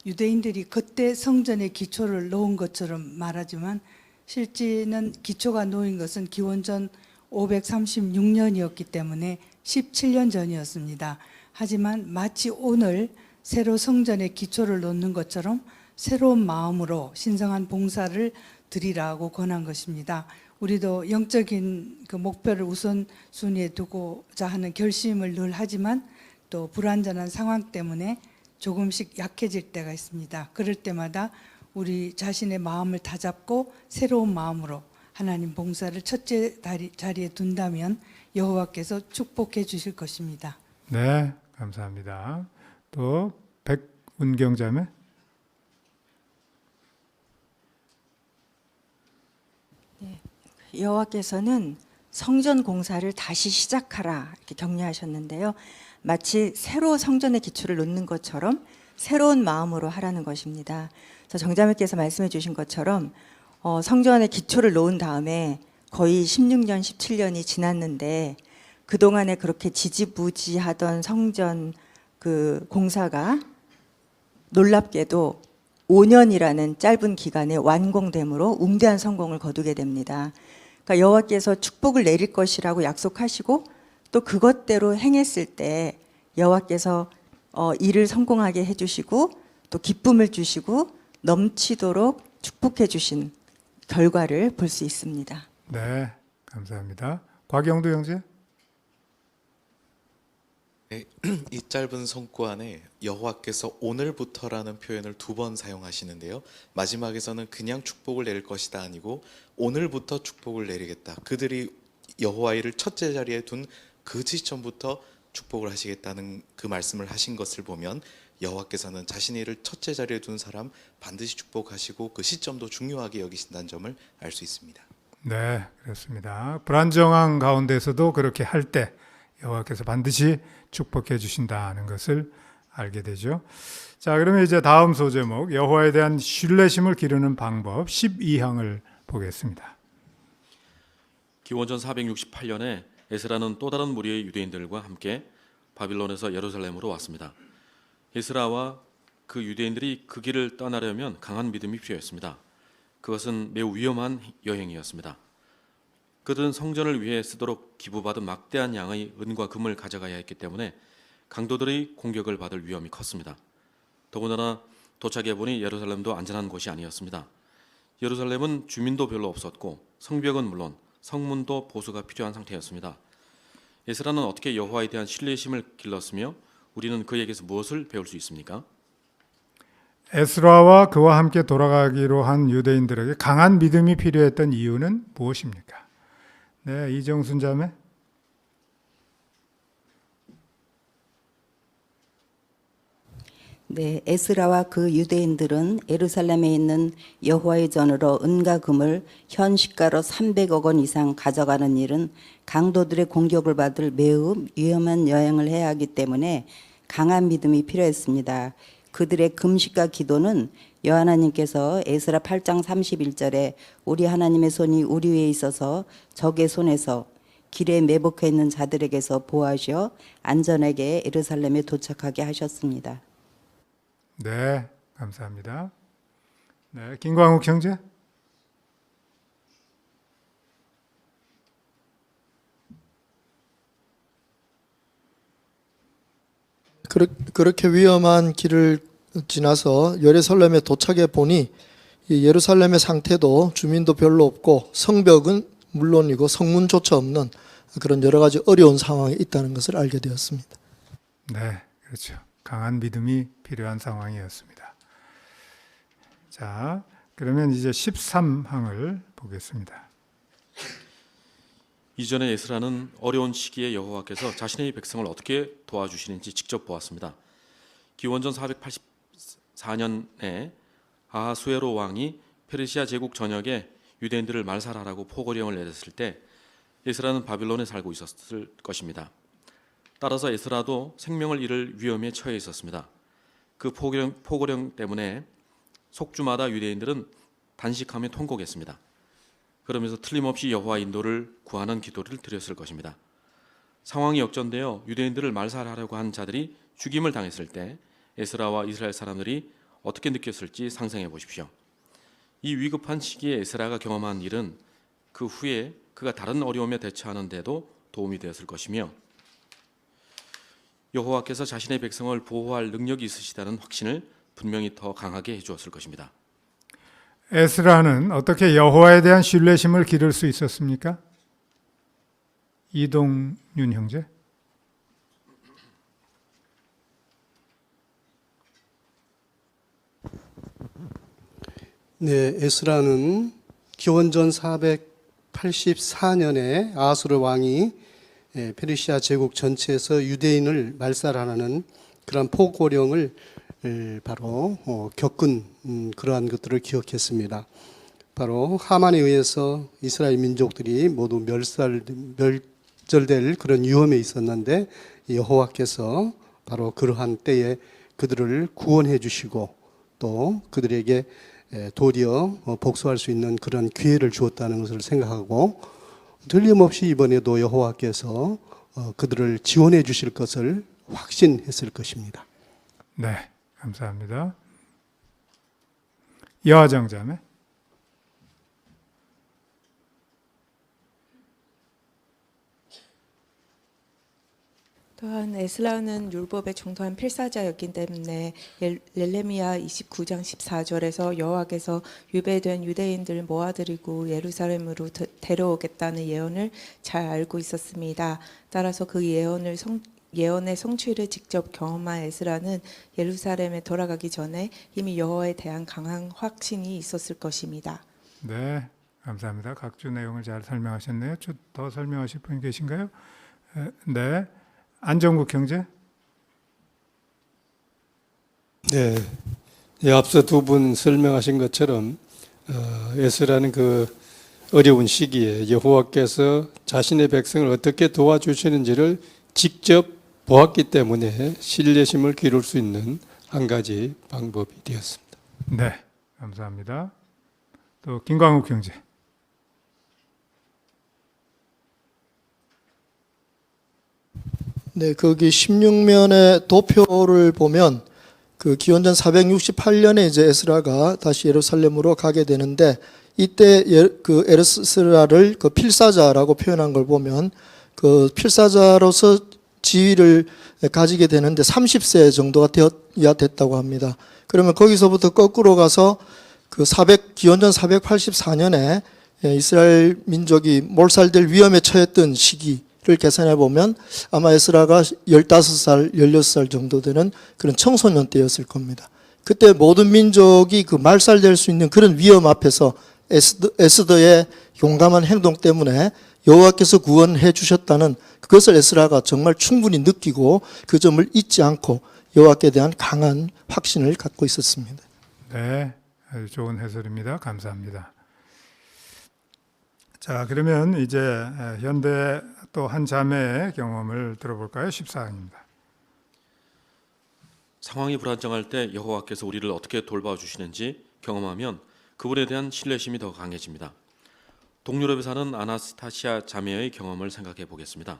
S24: 유대인들이 그때 성전의 기초를 놓은 것처럼 말하지만 실제는 기초가 놓인 것은 기원전 536년이었기 때문에 17년 전이었습니다. 하지만 마치 오늘 새로 성전의 기초를 놓는 것처럼 새로운 마음으로 신성한 봉사를 드리라고 권한 것입니다. 우리도 영적인 그 목표를 우선순위에 두고자 하는 결심을 늘 하지만 또 불완전한 상황 때문에 조금씩 약해질 때가 있습니다. 그럴 때마다 우리 자신의 마음을 다잡고 새로운 마음으로 하나님 봉사를 첫째 자리에 둔다면 여호와께서 축복해 주실 것입니다.
S3: 네, 감사합니다. 또 백운경 자매.
S15: 네, 여호와께서는 성전 공사를 다시 시작하라 이렇게 격려하셨는데요. 마치 새로 성전의 기초를 놓는 것처럼 새로운 마음으로 하라는 것입니다. 그래서 정자매께서 말씀해 주신 것처럼 성전의 기초를 놓은 다음에 거의 16년, 17년이 지났는데 그동안에 그렇게 지지부지하던 성전 그 공사가 놀랍게도 5년이라는 짧은 기간에 완공됨으로 웅대한 성공을 거두게 됩니다. 그러니까 여호와께서 축복을 내릴 것이라고 약속하시고 또 그것대로 행했을 때 여호와께서 일을 성공하게 해주시고 또 기쁨을 주시고 넘치도록 축복해 주신 결과를 볼 수 있습니다.
S3: 네, 감사합니다. 곽영도 형제.
S5: 네, 이 짧은 성구 안에 여호와께서 오늘부터라는 표현을 2번 사용하시는데요. 마지막에서는 그냥 축복을 내릴 것이다 아니고 오늘부터 축복을 내리겠다. 그들이 여호와 일을 첫째 자리에 둔 그 시점부터 축복을 하시겠다는 그 말씀을 하신 것을 보면 여호와께서는 자신의 일을 첫째 자리에 둔 사람 반드시 축복하시고 그 시점도 중요하게 여기신다는 점을 알 수 있습니다.
S3: 네, 그렇습니다. 불안정한 가운데서도 그렇게 할 때 여호와께서 반드시 축복해 주신다는 것을 알게 되죠. 자, 그러면 이제 다음 소제목 여호와에 대한 신뢰심을 기르는 방법 12항을 보겠습니다.
S4: 기원전 468년에 에스라는 또 다른 무리의 유대인들과 함께 바빌론에서 예루살렘으로 왔습니다. 에스라와 그 유대인들이 그 길을 떠나려면 강한 믿음이 필요했습니다. 그것은 매우 위험한 여행이었습니다. 그들은 성전을 위해 쓰도록 기부받은 막대한 양의 은과 금을 가져가야 했기 때문에 강도들의 공격을 받을 위험이 컸습니다. 더군다나 도착해 보니 예루살렘도 안전한 곳이 아니었습니다. 예루살렘은 주민도 별로 없었고 성벽은 물론 성문도 보수가 필요한 상태였습니다. 에스라는 어떻게 여호와에 대한 신뢰심을 길렀으며 우리는 그에게서 무엇을 배울 수 있습니까?
S3: 에스라와 그와 함께 돌아가기로 한 유대인들에게 강한 믿음이 필요했던 이유는 무엇입니까? 네, 이정순 자매.
S7: 네, 에스라와 그 유대인들은 예루살렘에 있는 여호와의 전으로 은과 금을 현 시가로 300억 원 이상 가져가는 일은 강도들의 공격을 받을 매우 위험한 여행을 해야 하기 때문에 강한 믿음이 필요했습니다. 그들의 금식과 기도는 여호와님께서 에스라 8장 31절에 우리 하나님의 손이 우리 위에 있어서 적의 손에서 길에 매복해 있는 자들에게서 보호하시어 안전하게 예루살렘에 도착하게 하셨습니다.
S3: 네, 감사합니다. 네, 김광욱 형제.
S8: 그렇게 위험한 길을 지나서 예루살렘에 도착해 보니 이 예루살렘의 상태도 주민도 별로 없고 성벽은 물론이고 성문조차 없는 그런 여러 가지 어려운 상황에 있다는 것을 알게 되었습니다.
S3: 네, 그렇죠. 강한 믿음이 필요한 상황이었습니다. 자, 그러면 이제 13항을 보겠습니다.
S4: 이전에 에스라는 어려운 시기에 여호와께서 자신의 백성을 어떻게 도와주시는지 직접 보았습니다. 기원전 484년에 아하수에로 왕이 페르시아 제국 전역에 유대인들을 말살하라고 포고령을 내렸을 때 에스라는 바빌론에 살고 있었을 것입니다. 따라서 에스라도 생명을 잃을 위험에 처해 있었습니다. 그 포고령 때문에 속주마다 유대인들은 단식하며 통곡했습니다. 그러면서 틀림없이 여호와 인도를 구하는 기도를 드렸을 것입니다. 상황이 역전되어 유대인들을 말살하려고 한 자들이 죽임을 당했을 때 에스라와 이스라엘 사람들이 어떻게 느꼈을지 상상해 보십시오. 이 위급한 시기에 에스라가 경험한 일은 그 후에 그가 다른 어려움에 대처하는 데도 도움이 되었을 것이며 여호와께서 자신의 백성을 보호할 능력이 있으시다는 확신을 분명히 더 강하게 해주었을 것입니다.
S3: 에스라는 어떻게 여호와에 대한 신뢰심을 기를 수 있었습니까? 이동윤 형제.
S9: 네, 에스라는 기원전 484년에 아하수르 왕이 페르시아 제국 전체에서 유대인을 말살하는 그런 포고령을 바로 겪은 그러한 것들을 기억했습니다. 바로 하만에 의해서 이스라엘 민족들이 모두 멸절될 그런 위험에 있었는데 여호와께서 바로 그러한 때에 그들을 구원해 주시고 또 그들에게 도리어 복수할 수 있는 그런 기회를 주었다는 것을 생각하고 틀림없이 이번에도 여호와께서 그들을 지원해 주실 것을 확신했을 것입니다.
S3: 네, 감사합니다. 여하정 자매.
S10: 또한 에스라는 율법에 중도한 필사자였기 때문에 렐레미야 29장 14절에서 여호와께서 유배된 유대인들을 모아들이고 예루살렘으로 데려오겠다는 예언을 잘 알고 있었습니다. 따라서 그 예언의 성취를 직접 경험한 에스라는 예루살렘에 돌아가기 전에 이미 여호와에 대한 강한 확신이 있었을 것입니다.
S3: 네, 감사합니다. 각주 내용을 잘 설명하셨네요. 더 설명하실 분 계신가요? 네, 안정국 형제.
S11: 네, 앞서 두 분 설명하신 것처럼 에스라는 그 어려운 시기에 여호와께서 자신의 백성을 어떻게 도와주시는지를 직접 보았기 때문에 신뢰심을 기를 수 있는 한 가지 방법이 되었습니다.
S3: 네, 감사합니다. 또 김광욱 형제.
S8: 네, 거기 16면의 도표를 보면 그 기원전 468년에 이제 에스라가 다시 예루살렘으로 가게 되는데 이때 그 에스라를 그 필사자라고 표현한 걸 보면 그 필사자로서 지위를 가지게 되는데 30세 정도가 되어야 됐다고 합니다. 그러면 거기서부터 거꾸로 가서 그 기원전 484년에 이스라엘 민족이 몰살될 위험에 처했던 시기를 계산해 보면 아마 에스라가 15살, 16살 정도 되는 그런 청소년 때였을 겁니다. 그때 모든 민족이 그 말살될 수 있는 그런 위험 앞에서 에스더의 용감한 행동 때문에 여호와께서 구원해 주셨다는 그것을 에스라가 정말 충분히 느끼고 그 점을 잊지 않고 여호와께 대한 강한 확신을 갖고 있었습니다.
S3: 네, 아주 좋은 해설입니다. 감사합니다. 자, 그러면 이제 현대 또 한 자매의 경험을 들어볼까요? 14강입니다.
S4: 상황이 불안정할 때 여호와께서 우리를 어떻게 돌봐주시는지 경험하면 그분에 대한 신뢰심이 더 강해집니다. 동유럽에 사는 아나스타시아 자매의 경험을 생각해 보겠습니다.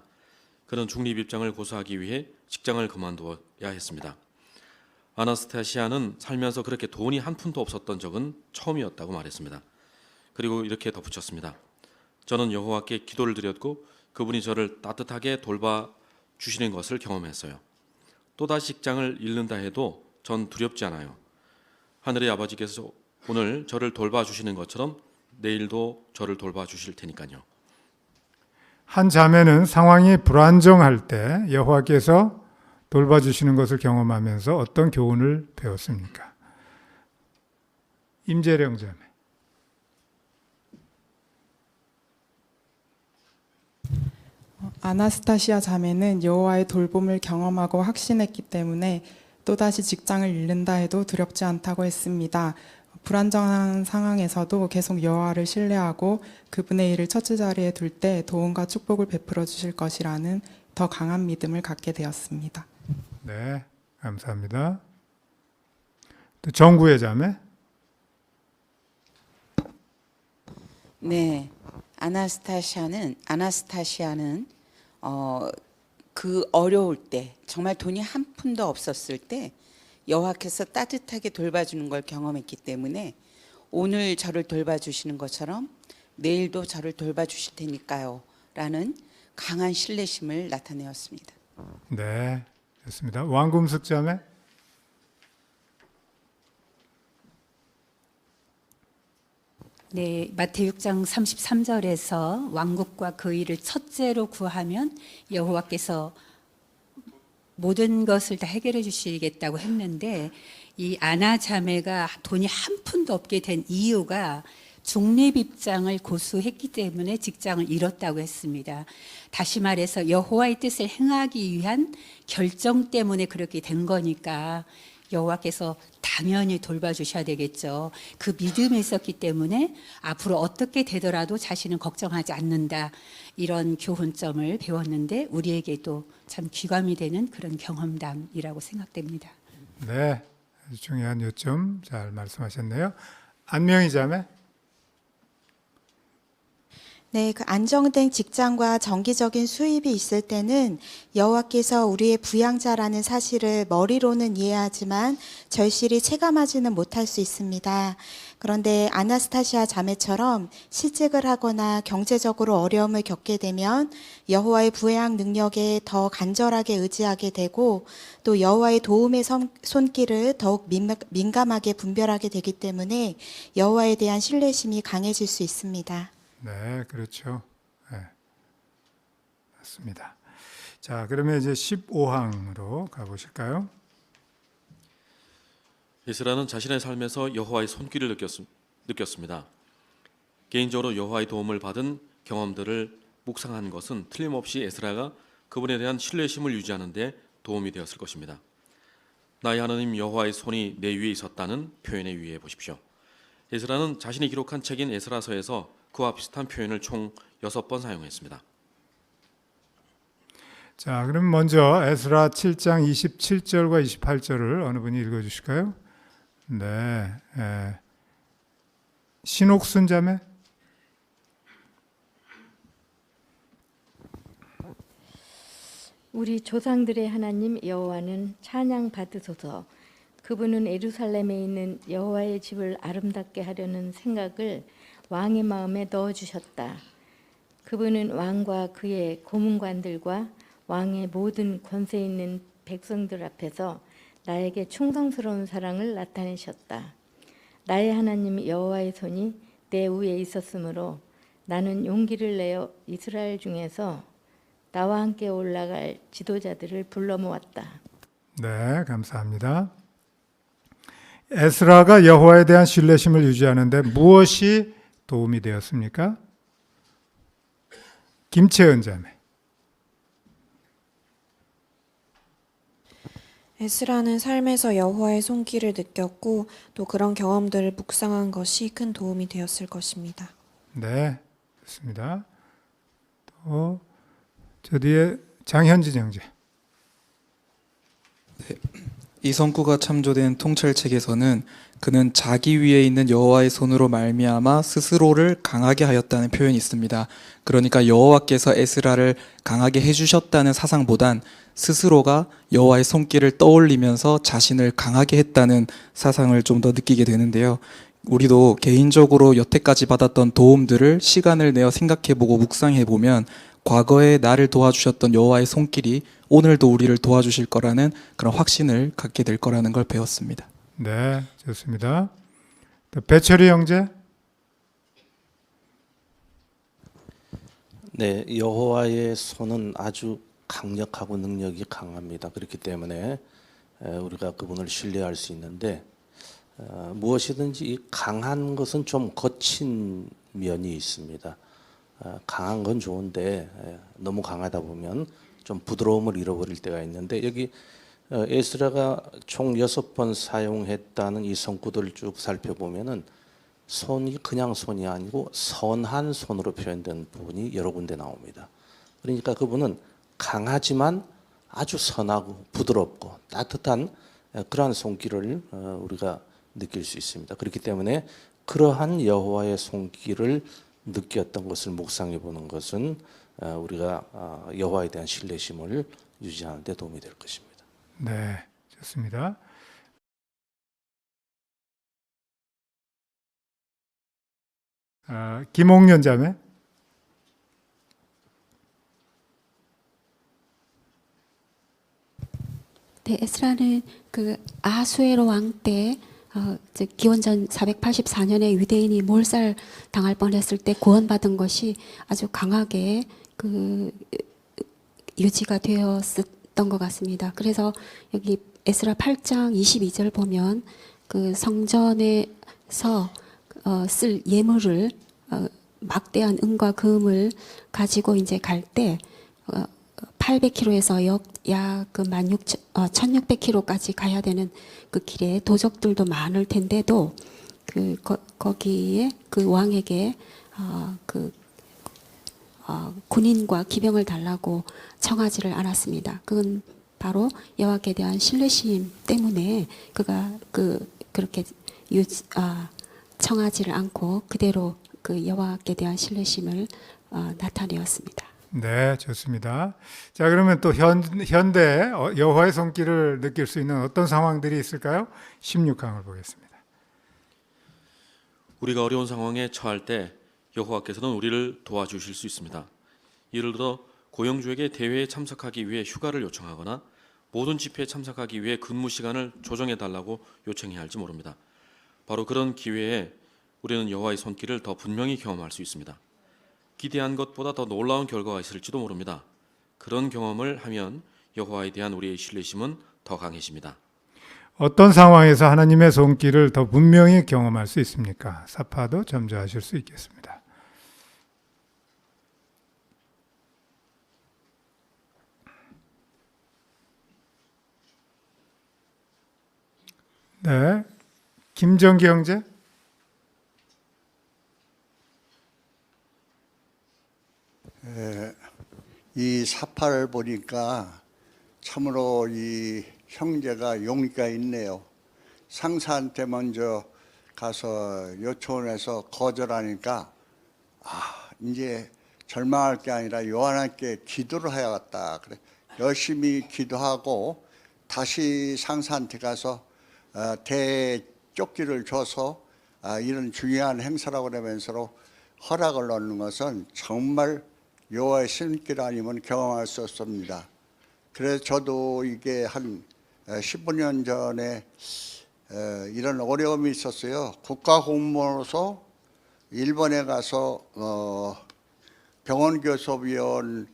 S4: 그는 중립 입장을 고수하기 위해 직장을 그만두어야 했습니다. 아나스타시아는 살면서 그렇게 돈이 한 푼도 없었던 적은 처음이었다고 말했습니다. 그리고 이렇게 덧붙였습니다. 저는 여호와께 기도를 드렸고 그분이 저를 따뜻하게 돌봐주시는 것을 경험했어요. 또다시 직장을 잃는다 해도 전 두렵지 않아요. 하늘의 아버지께서 오늘 저를 돌봐주시는 것처럼 내일도 저를 돌봐주실 테니까요.
S3: 한 자매는 상황이 불안정할 때 여호와께서 돌봐주시는 것을 경험하면서 어떤 교훈을 배웠습니까? 임재령 자매.
S12: 아나스타시아 자매는 여호와의 돌봄을 경험하고 확신했기 때문에 또다시 직장을 잃는다 해도 두렵지 않다고 했습니다. 불안정한 상황에서도 계속 여호와를 신뢰하고 그분의 일을 첫째 자리에 둘 때 도움과 축복을 베풀어 주실 것이라는 더 강한 믿음을 갖게 되었습니다.
S3: 네, 감사합니다. 또 정구의 자매.
S13: 네, 아나스타시아는 그 어려울 때 정말 돈이 한 푼도 없었을 때 여호와께서 따뜻하게 돌봐주는 걸 경험했기 때문에 오늘 저를 돌봐주시는 것처럼 내일도 저를 돌봐주실 테니까요 라는 강한 신뢰심을 나타내었습니다.
S3: 네, 좋습니다. 왕금숙 자매.
S25: 네, 마태복음 6장 33절에서 왕국과 그 일을 첫째로 구하면 여호와께서 모든 것을 다 해결해 주시겠다고 했는데 이 아나 자매가 돈이 한 푼도 없게 된 이유가 중립 입장을 고수했기 때문에 직장을 잃었다고 했습니다. 다시 말해서 여호와의 뜻을 행하기 위한 결정 때문에 그렇게 된 거니까 여호와께서 당연히 돌봐주셔야 되겠죠. 그 믿음이 있었기 때문에 앞으로 어떻게 되더라도 자신은 걱정하지 않는다. 이런 교훈점을 배웠는데 우리에게도 참 귀감이 되는 그런 경험담이라고 생각됩니다.
S3: 네, 아주 중요한 요점 잘 말씀하셨네요. 안명희 자매.
S22: 네, 그 안정된 직장과 정기적인 수입이 있을 때는 여호와께서 우리의 부양자라는 사실을 머리로는 이해하지만 절실히 체감하지는 못할 수 있습니다. 그런데 아나스타시아 자매처럼 실직을 하거나 경제적으로 어려움을 겪게 되면 여호와의 부양 능력에 더 간절하게 의지하게 되고 또 여호와의 도움의 손길을 더욱 민감하게 분별하게 되기 때문에 여호와에 대한 신뢰심이 강해질 수 있습니다.
S3: 네, 그렇죠. 네, 맞습니다. 자, 그러면 이제 15항으로 가보실까요?
S4: 에스라는 자신의 삶에서 여호와의 손길을 느꼈습니다. 개인적으로 여호와의 도움을 받은 경험들을 묵상한 것은 틀림없이 에스라가 그분에 대한 신뢰심을 유지하는 데 도움이 되었을 것입니다. 나의 하나님 여호와의 손이 내 위에 있었다는 표현에 유의해 보십시오. 에스라는 자신이 기록한 책인 에스라서에서 그와 비슷한 표현을 총 6번 사용했습니다.
S3: 자, 그럼 먼저 에스라 7장 27절과 28절을 어느 분이 읽어주실까요? 네, 신옥순 자매.
S2: 우리 조상들의 하나님 여호와는 찬양 받으소서. 그분은 예루살렘에 있는 여호와의 집을 아름답게 하려는 생각을 왕의 마음에 넣어주셨다. 그분은 왕과 그의 고문관들과 왕의 모든 권세 있는 백성들 앞에서 나에게 충성스러운 사랑을 나타내셨다. 나의 하나님 여호와의 손이 내 위에 있었으므로 나는 용기를 내어 이스라엘 중에서 나와 함께 올라갈 지도자들을 불러 모았다.
S3: 네, 감사합니다. 에스라가 여호와에 대한 신뢰심을 유지하는데 무엇이 도움이 되었습니까? 김채은 자매.
S14: 에스라는 삶에서 여호와의 손길을 느꼈고 또 그런 경험들을 묵상한 것이 큰 도움이 되었을 것입니다.
S3: 네, 좋습니다. 또 저 뒤에 장현진 형제.
S16: 이 성구가 참조된 통찰책에서는 그는 자기 위에 있는 여호와의 손으로 말미암아 스스로를 강하게 하였다는 표현이 있습니다. 그러니까 여호와께서 에스라를 강하게 해주셨다는 사상보단 스스로가 여호와의 손길을 떠올리면서 자신을 강하게 했다는 사상을 좀 더 느끼게 되는데요. 우리도 개인적으로 여태까지 받았던 도움들을 시간을 내어 생각해보고 묵상해보면 과거에 나를 도와주셨던 여호와의 손길이 오늘도 우리를 도와주실 거라는 그런 확신을 갖게 될 거라는 걸 배웠습니다.
S3: 네, 좋습니다. 또 배철이 형제.
S17: 네, 여호와의 손은 아주 강력하고 능력이 강합니다. 그렇기 때문에 우리가 그분을 신뢰할 수 있는데 무엇이든지 이 강한 것은 좀 거친 면이 있습니다. 강한 건 좋은데 너무 강하다 보면 좀 부드러움을 잃어버릴 때가 있는데 여기 에스라가 총 6번 사용했다는 이 성구들을 쭉 살펴보면은 손이 그냥 손이 아니고 선한 손으로 표현된 부분이 여러 군데 나옵니다. 그러니까 그분은 강하지만 아주 선하고 부드럽고 따뜻한 그러한 손길을 우리가 느낄 수 있습니다. 그렇기 때문에 그러한 여호와의 손길을 느꼈던 것을 묵상해 보는 것은 우리가 여호와에 대한 신뢰심을 유지하는 데 도움이 될 것입니다.
S3: 네, 좋습니다. 김홍년 자매.
S18: 네, 에스라는 그 아수에로 왕 때 기원전 484년에 유대인이 몰살 당할 뻔했을 때 구원받은 것이 아주 강하게 그 유지가 되었던 것 같습니다. 그래서 여기 에스라 8장 22절 보면 그 성전에서 쓸 예물을 막대한 은과 금을 가지고 이제 갈 때 800km에서 약 1600km까지 가야 되는 그 길에 도적들도 많을 텐데도 거기에 그 왕에게 군인과 기병을 달라고 청하지를 않았습니다. 그건 바로 여호와께 대한 신뢰심 때문에 그가 그렇게 청하지를 않고 그대로 그 여호와께 대한 신뢰심을 나타내었습니다.
S3: 네, 좋습니다. 자, 그러면 또 현대 여호와의 손길을 느낄 수 있는 어떤 상황들이 있을까요? 16강을 보겠습니다.
S4: 우리가 어려운 상황에 처할 때 여호와께서는 우리를 도와주실 수 있습니다. 예를 들어 고용주에게 대회에 참석하기 위해 휴가를 요청하거나 모든 집회에 참석하기 위해 근무 시간을 조정해달라고 요청해야 할지 모릅니다. 바로 그런 기회에 우리는 여호와의 손길을 더 분명히 경험할 수 있습니다. 기대한 것보다 더 놀라운 결과가 있을지도 모릅니다. 그런 경험을 하면 여호와에 대한 우리의 신뢰심은 더 강해집니다.
S3: 어떤 상황에서 하나님의 손길을 더 분명히 경험할 수 있습니까? 사파도 점주하실 수 있겠습니다. 네, 김정기 형제.
S1: 이 사파를 보니까 참으로 이 형제가 용기가 있네요. 상사한테 먼저 가서 요청해서 거절하니까 이제 절망할 게 아니라 요한한테 기도를 해야겠다. 그래 열심히 기도하고 다시 상사한테 가서 대쪽지를 줘서 이런 중요한 행사라고 그러면서 허락을 얻는 것은 정말 여호와의 손길 아니면 경험할 수 없습니다. 그래서 저도 이게 한 15년 전에 이런 어려움이 있었어요. 국가공무원으로서 일본에 가서 병원교섭위원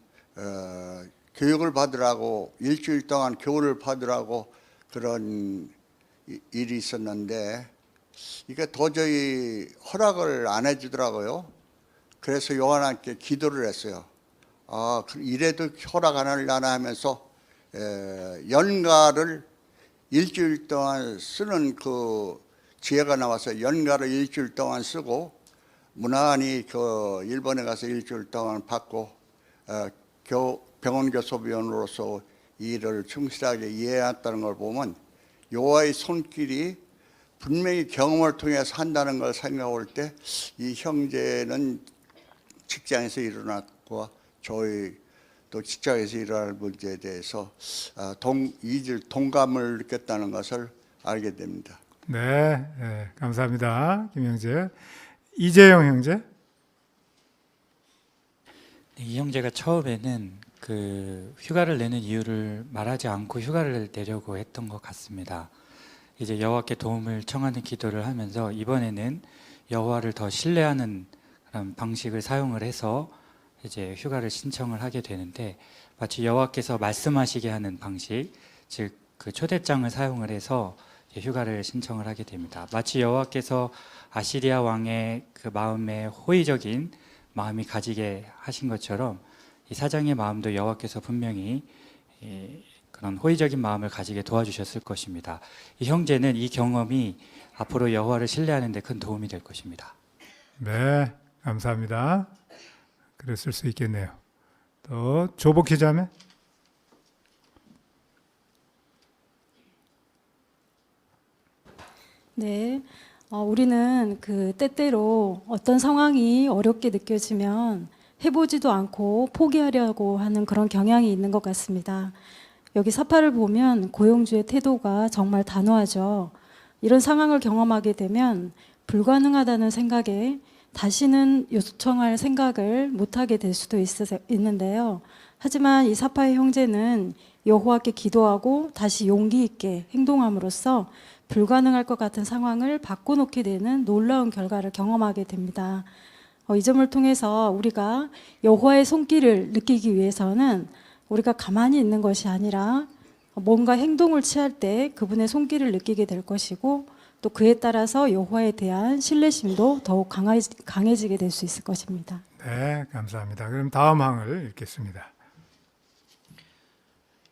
S1: 교육을 받으라고 일주일 동안 교훈을 받으라고 그런 일이 있었는데 이게 도저히 허락을 안 해주더라고요. 그래서 요한한테 기도를 했어요. 이래도 허락 안 하려나 하면서 연가를 일주일 동안 쓰는 그 지혜가 나와서 연가를 일주일 동안 쓰고 무난히 그 일본에 가서 일주일 동안 받고 병원교섭위원으로서 일을 충실하게 이해했다는 걸 보면 여호와의 손길이 분명히 경험을 통해서 한다는 걸 생각할 때 이 형제는 직장에서 일어났고 저희 또 직장에서 일어날 문제에 대해서 동감을 느꼈다는 것을 알게 됩니다.
S3: 네, 네, 감사합니다. 김 형제. 이재영 형제.
S6: 이 형제가 처음에는 그 휴가를 내는 이유를 말하지 않고 휴가를 내려고 했던 것 같습니다. 이제 여호와께 도움을 청하는 기도를 하면서 이번에는 여호와를 더 신뢰하는 그런 방식을 사용을 해서 이제 휴가를 신청을 하게 되는데 마치 여호와께서 말씀하시게 하는 방식, 즉 그 초대장을 사용을 해서 휴가를 신청을 하게 됩니다. 마치 여호와께서 아시리아 왕의 그 마음에 호의적인 마음이 가지게 하신 것처럼 이 사장의 마음도 여호와께서 분명히 그런 호의적인 마음을 가지게 도와주셨을 것입니다. 이 형제는 이 경험이 앞으로 여호와를 신뢰하는 데 큰 도움이 될 것입니다.
S3: 네, 감사합니다. 그랬을 수 있겠네요. 또 조복희 자매.
S19: 네, 우리는 그 때때로 어떤 상황이 어렵게 느껴지면 해보지도 않고 포기하려고 하는 그런 경향이 있는 것 같습니다. 여기 사파를 보면 고용주의 태도가 정말 단호하죠. 이런 상황을 경험하게 되면 불가능하다는 생각에 다시는 요청할 생각을 못하게 될 수도 있는데요. 하지만 이 사파의 형제는 여호와께 기도하고 다시 용기 있게 행동함으로써 불가능할 것 같은 상황을 바꿔놓게 되는 놀라운 결과를 경험하게 됩니다. 이 점을 통해서 우리가 여호와의 손길을 느끼기 위해서는 우리가 가만히 있는 것이 아니라 뭔가 행동을 취할 때 그분의 손길을 느끼게 될 것이고 또 그에 따라서 여호와에 대한 신뢰심도 더욱 강해지게 될 수 있을 것입니다.
S3: 네, 감사합니다. 그럼 다음 항을 읽겠습니다.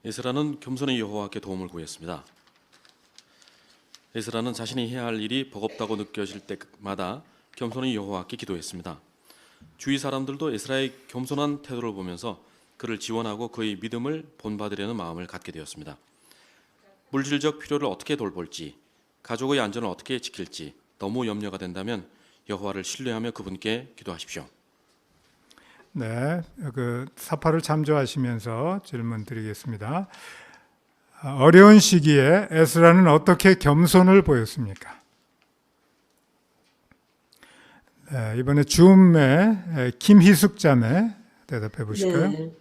S4: 에스라는 겸손히 여호와께 도움을 구했습니다. 에스라는 자신이 해야 할 일이 버겁다고 느껴질 때마다 겸손히 여호와께 기도했습니다. 주위 사람들도 에스라의 겸손한 태도를 보면서 그를 지원하고 그의 믿음을 본받으려는 마음을 갖게 되었습니다. 물질적 필요를 어떻게 돌볼지, 가족의 안전을 어떻게 지킬지, 너무 염려가 된다면 여호와를 신뢰하며 그분께 기도하십시오.
S3: 네, 그 사파를 참조하시면서 질문 드리겠습니다. 어려운 시기에 에스라는 어떻게 겸손을 보였습니까? 네, 이번에 줌의 김희숙 자매 대답해 보실까요?
S15: 네,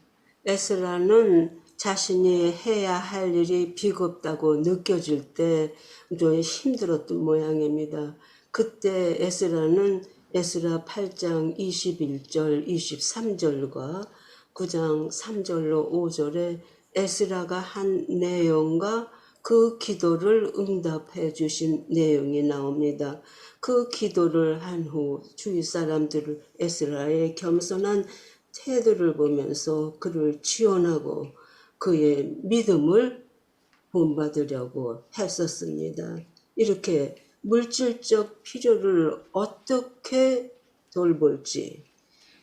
S15: 에스라는 자신이 해야 할 일이 비겁다고 느껴질 때 좀 힘들었던 모양입니다. 그때 에스라는 에스라 8장 21절, 23절과 9장 3절로 5절에 에스라가 한 내용과 그 기도를 응답해 주신 내용이 나옵니다. 그 기도를 한 후 주위 사람들을 에스라의 겸손한 태도를 보면서 그를 지원하고 그의 믿음을 본받으려고 했었습니다. 이렇게 물질적 필요를 어떻게 돌볼지,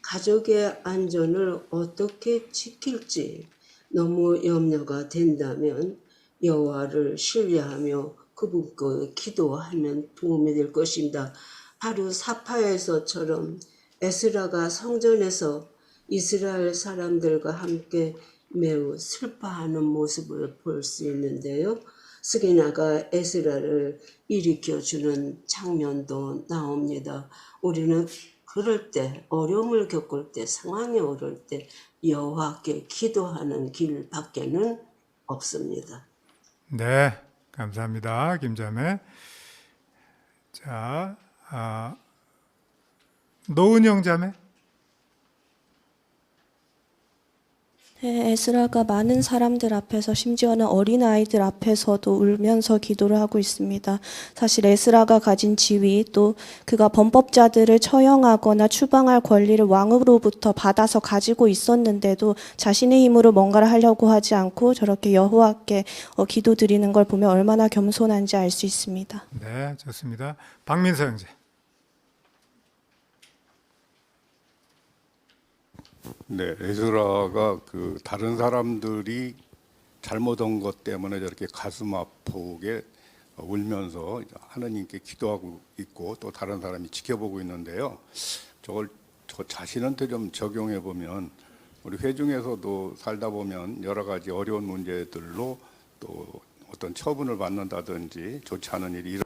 S15: 가족의 안전을 어떻게 지킬지 너무 염려가 된다면 여호와를 신뢰하며 그분께 기도하면 도움이 될 것입니다. 바로 사파에서처럼 에스라가 성전에서 이스라엘 사람들과 함께 매우 슬퍼하는 모습을 볼 수 있는데요. 스게나가 에스라를 일으켜주는 장면도 나옵니다. 우리는 그럴 때, 어려움을 겪을 때, 상황에 오를 때 여호와께 기도하는 길밖에는 없습니다.
S3: 네, 감사합니다, 김자매. 자, 노은영 자매.
S14: 네, 에스라가 많은 사람들 앞에서 심지어는 어린아이들 앞에서도 울면서 기도를 하고 있습니다. 사실 에스라가 가진 지위 또 그가 범법자들을 처형하거나 추방할 권리를 왕으로부터 받아서 가지고 있었는데도 자신의 힘으로 뭔가를 하려고 하지 않고 저렇게 여호와께 기도드리는 걸 보면 얼마나 겸손한지 알 수 있습니다.
S3: 네, 좋습니다. 박민서 형제.
S20: 네, 에스라가 그 다른 사람들이 잘못한 것 때문에 저렇게 가슴 아프게 울면서 하나님께 기도하고 있고 또 다른 사람이 지켜보고 있는데요. 저걸 저 자신한테 좀 적용해 보면 우리 회중에서도 살다 보면 여러 가지 어려운 문제들로 또 어떤 처분을 받는다든지 좋지 않은 일이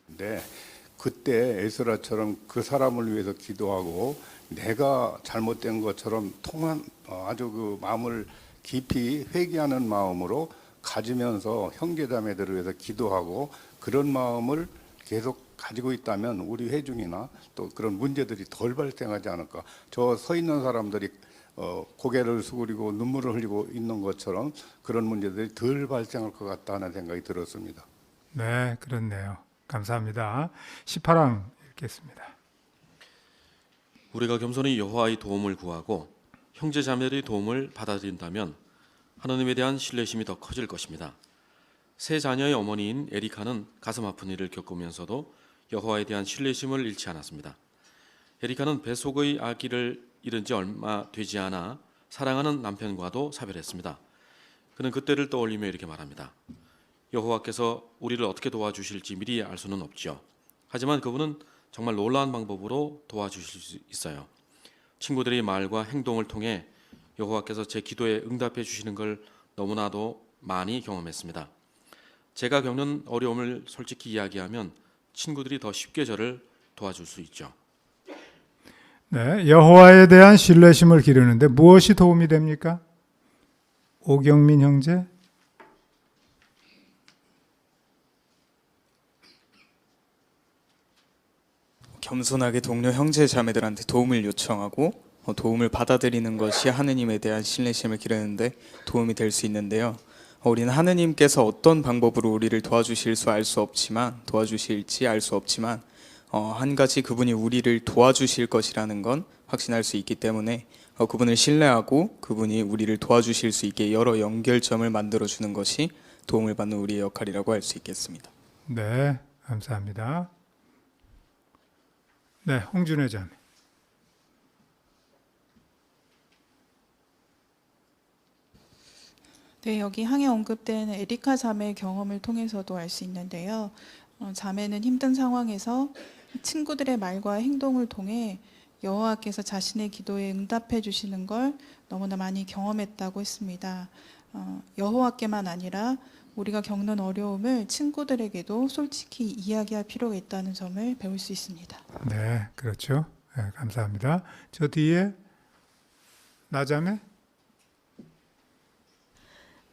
S20: 일어나는데 그때 에스라처럼 그 사람을 위해서 기도하고 내가 잘못된 것처럼 통한 아주 그 마음을 깊이 회개하는 마음으로 가지면서 형제자매들을 위해서 기도하고 그런 마음을 계속 가지고 있다면 우리 회중이나 또 그런 문제들이 덜 발생하지 않을까. 저 서 있는 사람들이 고개를 수그리고 눈물을 흘리고 있는 것처럼 그런 문제들이 덜 발생할 것 같다는 생각이 들었습니다.
S3: 네, 그렇네요. 감사합니다. 18항 읽겠습니다.
S4: 우리가 겸손히 여호와의 도움을 구하고 형제 자매들의 도움을 받아들인다면 하나님에 대한 신뢰심이 더 커질 것입니다. 세 자녀의 어머니인 에리카는 가슴 아픈 일을 겪으면서도 여호와에 대한 신뢰심을 잃지 않았습니다. 에리카는 뱃속의 아기를 잃은 지 얼마 되지 않아 사랑하는 남편과도 사별했습니다. 그는 그때를 떠올리며 이렇게 말합니다. 여호와께서 우리를 어떻게 도와주실지 미리 알 수는 없죠. 하지만 그분은 정말 놀라운 방법으로 도와주실 수 있어요. 친구들의 말과 행동을 통해 여호와께서 제 기도에 응답해 주시는 걸 너무나도 많이 경험했습니다. 제가 겪는 어려움을 솔직히 이야기하면 친구들이 더 쉽게 저를 도와줄 수 있죠.
S3: 네, 여호와에 대한 신뢰심을 기르는데 무엇이 도움이 됩니까? 오경민 형제.
S16: 겸손하게 동료 형제 자매들한테 도움을 요청하고 도움을 받아들이는 것이 하느님에 대한 신뢰심을 기르는데 도움이 될 수 있는데요. 우리는 하느님께서 어떤 방법으로 우리를 도와주실지 알 수 없지만 한 가지 그분이 우리를 도와주실 것이라는 건 확신할 수 있기 때문에 그분을 신뢰하고 그분이 우리를 도와주실 수 있게 여러 연결점을 만들어주는 것이 도움을 받는 우리의 역할이라고 할 수 있겠습니다.
S3: 네, 감사합니다. 네, 홍준혜 자매.
S21: 네, 여기 항해 언급된 에리카 자매의 경험을 통해서도 알 수 있는데요.
S5: 자매는 힘든 상황에서 친구들의 말과 행동을 통해 여호와께서 자신의 기도에 응답해 주시는 걸 너무나 많이 경험했다고 했습니다. 여호와께만 아니라 우리가 겪는 어려움을 친구들에게도 솔직히 이야기할 필요가 있다는 점을 배울 수 있습니다.
S3: 네, 그렇죠. 네, 감사합니다. 저 뒤에 나자매.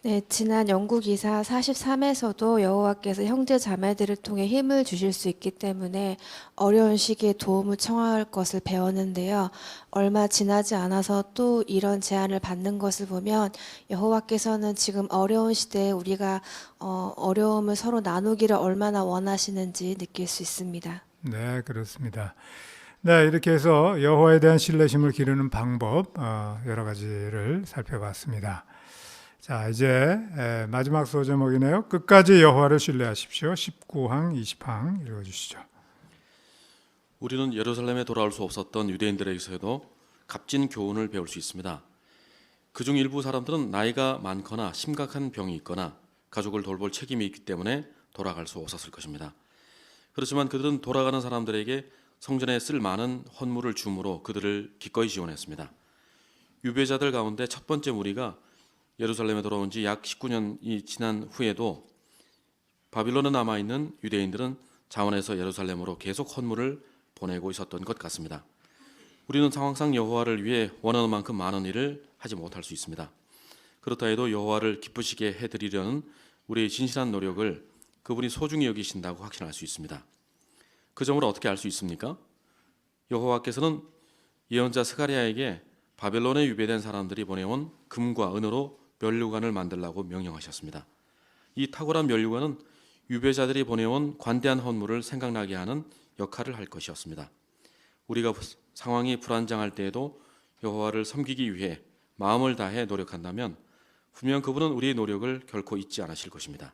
S7: 네, 지난 영국이사 43에서도 여호와께서 형제 자매들을 통해 힘을 주실 수 있기 때문에 어려운 시기에 도움을 청할 것을 배웠는데요. 얼마 지나지 않아서 또 이런 제안을 받는 것을 보면 여호와께서는 지금 어려운 시대에 우리가 어려움을 서로 나누기를 얼마나 원하시는지 느낄 수 있습니다.
S3: 네, 그렇습니다. 네, 이렇게 해서 여호와에 대한 신뢰심을 기르는 방법 여러 가지를 살펴봤습니다. 자, 이제 마지막 소제목이네요. 끝까지 여호와를 신뢰하십시오. 19항, 20항 읽어주시죠.
S4: 우리는 예루살렘에 돌아올 수 없었던 유대인들에게서도 값진 교훈을 배울 수 있습니다. 그중 일부 사람들은 나이가 많거나 심각한 병이 있거나 가족을 돌볼 책임이 있기 때문에 돌아갈 수 없었을 것입니다. 그렇지만 그들은 돌아가는 사람들에게 성전에 쓸 많은 헌물을 줌으로 그들을 기꺼이 지원했습니다. 유배자들 가운데 첫 번째 무리가 예루살렘에 돌아온 지 약 19년이 지난 후에도 바빌론에 남아있는 유대인들은 자원해서 예루살렘으로 계속 헌물을 보내고 있었던 것 같습니다. 우리는 상황상 여호와를 위해 원하는 만큼 많은 일을 하지 못할 수 있습니다. 그렇다 해도 여호와를 기쁘시게 해드리려는 우리의 진실한 노력을 그분이 소중히 여기신다고 확신할 수 있습니다. 그 점을 어떻게 알 수 있습니까? 여호와께서는 예언자 스가랴에게 바벨론에 유배된 사람들이 보내온 금과 은으로 면류관을 만들라고 명령하셨습니다. 이 탁월한 면류관은 유배자들이 보내온 관대한 헌물을 생각나게 하는 역할을 할 것이었습니다. 우리가 상황이 불안정할 때에도 여호와를 섬기기 위해 마음을 다해 노력한다면 분명 그분은 우리의 노력을 결코 잊지 않으실 것입니다.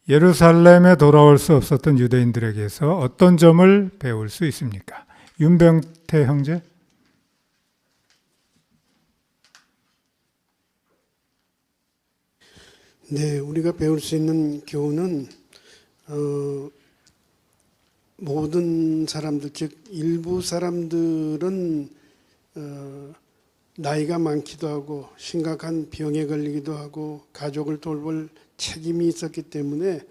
S3: 예루살렘에 돌아올 수 없었던 유대인들에게서 어떤 점을 배울 수 있습니까? 윤병태 형제.
S21: 네, 우리가 배울 수 있는 교훈은 모든 사람들, 즉 일부 사람들은 나이가 많기도 하고 심각한 병에 걸리기도 하고 가족을 돌볼 책임이 있었기 때문에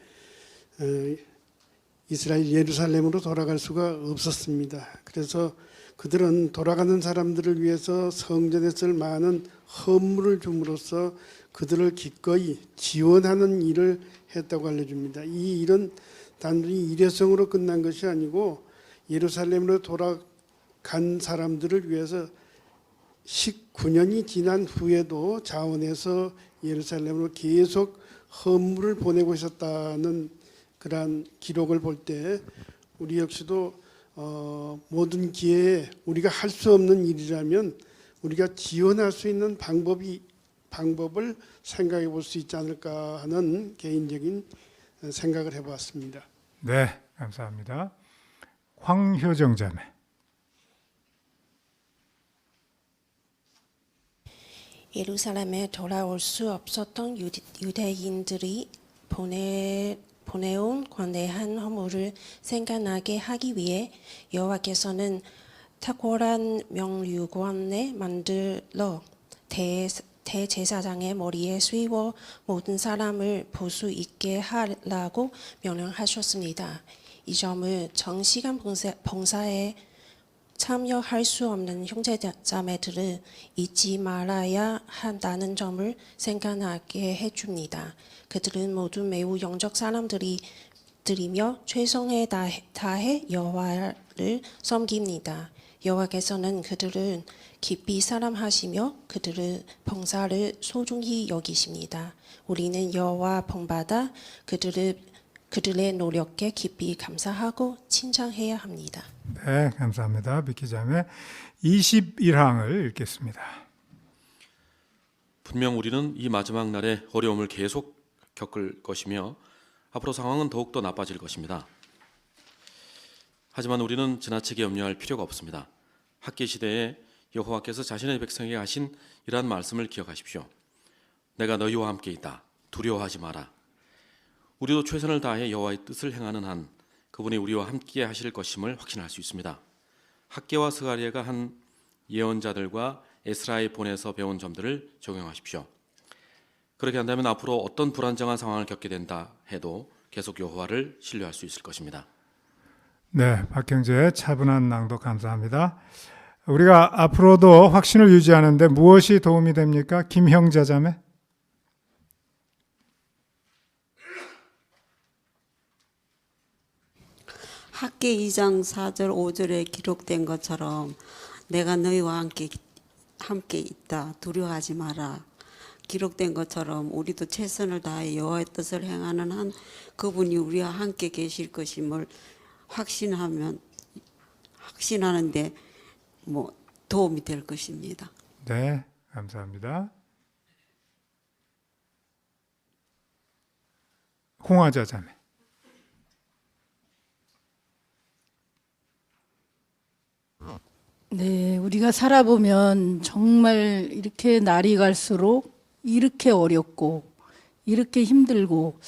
S21: 이스라엘 예루살렘으로 돌아갈 수가 없었습니다. 그래서 그들은 돌아가는 사람들을 위해서 성전에 쓸 많은 헌물을 줌으로써 그들을 기꺼이 지원하는 일을 했다고 알려줍니다. 이 일은 단순히 일회성으로 끝난 것이 아니고 예루살렘으로 돌아간 사람들을 위해서 19년이 지난 후에도 자원해서 예루살렘으로 계속 헌물을 보내고 있었다는 그러한 기록을 볼 때 우리 역시도 모든 기회에 우리가 할 수 없는 일이라면 우리가 지원할 수 있는 방법을 생각해 볼 수 있지 않을까 하는 개인적인 생각을 해보았습니다.
S3: 네, 감사합니다. 황효정 자매.
S14: 예루살렘에 돌아올 수 없었던 유대인들이 보내온 관대한 헌물을 생각나게 하기 위해 여호와께서는 탁월한 면류관을 만들어 대제사장의 머리에 씌워 모든 사람을 볼 수 있게 하라고 명령하셨습니다. 이 점을 정시간 봉사에 참여할 수 없는 형제자매들을 잊지 말아야 한다는 점을 생각나게 해줍니다. 그들은 모두 매우 영적 사람들이며 최선을 다해 여호와를 섬깁니다. 여호와께서는 그들을 깊이 사랑하시며 그들의 봉사를 소중히 여기십니다. 우리는 여호와 본받아 그들의 노력에 깊이 감사하고 칭찬해야 합니다.
S3: 네, 감사합니다. 비키 자매 21항을 읽겠습니다.
S4: 분명 우리는 이 마지막 날에 어려움을 계속 겪을 것이며 앞으로 상황은 더욱더 나빠질 것입니다. 하지만 우리는 지나치게 염려할 필요가 없습니다. 학계 시대에 여호와께서 자신의 백성에게 하신 이러한 말씀을 기억하십시오. 내가 너희와 함께 있다. 두려워하지 마라. 우리도 최선을 다해 여호와의 뜻을 행하는 한 그분이 우리와 함께 하실 것임을 확신할 수 있습니다. 학개와 스가랴가 한 예언자들과 에스라에 보내서 배운 점들을 적용하십시오. 그렇게 한다면 앞으로 어떤 불안정한 상황을 겪게 된다 해도 계속 여호와를 신뢰할 수 있을 것입니다.
S3: 네, 박형재 차분한 낭독 감사합니다. 우리가 앞으로도 확신을 유지하는데 무엇이 도움이 됩니까? 김형자 자매.
S9: 학개 2장 4절 5절에 기록된 것처럼 내가 너희와 함께 있다. 두려워하지 마라. 기록된 것처럼 우리도 최선을 다해 여호와의 뜻을 행하는 한 그분이 우리와 함께 계실 것임을 확신하는데 도움이 될 것입니다.
S3: 네, 감사합니다. 홍화자 자매.
S10: 네, 우리가 살아보면 정말 이렇게 날이 갈수록 이렇게 어렵고 이렇게 힘들고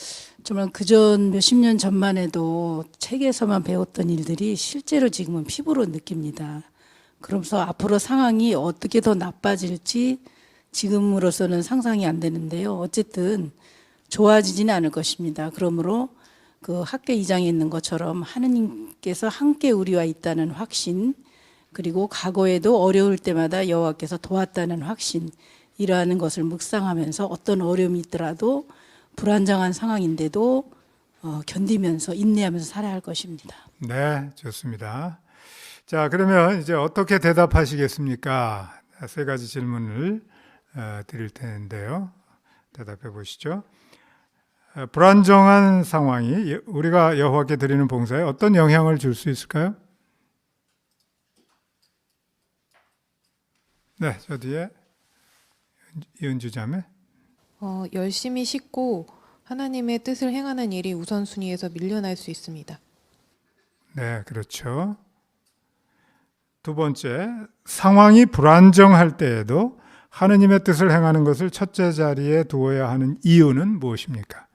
S10: 정말 그전 몇십 년 전만 해도 책에서만 배웠던 일들이 실제로 지금은 피부로 느낍니다. 그러면서 앞으로 상황이 어떻게 더 나빠질지 지금으로서는 상상이 안 되는데요. 어쨌든 좋아지지는 않을 것입니다. 그러므로 그 학개 2장에 있는 것처럼 하느님께서 함께 우리와 있다는 확신, 그리고 과거에도 어려울 때마다 여호와께서 도왔다는 확신, 이러한 것을 묵상하면서 어떤 어려움이 있더라도 불안정한 상황인데도 견디면서 인내하면서 살아야 할 것입니다.
S3: 네, 좋습니다. 자, 그러면 이제 어떻게 대답하시겠습니까? 세 가지 질문을 드릴 텐데요. 대답해 보시죠. 불안정한 상황이 우리가 여호와께 드리는 봉사에 어떤 영향을 줄 수 있을까요? 네, 저 뒤에 이은주 자매.
S11: 열심히 싣고 하나님의 뜻을 행하는 일이 우선순위에서 밀려날 수 있습니다.
S3: 네, 그렇죠. 두 번째, 상황이 불안정할 때에도 하느님의 뜻을 행하는 것을 첫째 자리에 두어야 하는 이유는 무엇입니까?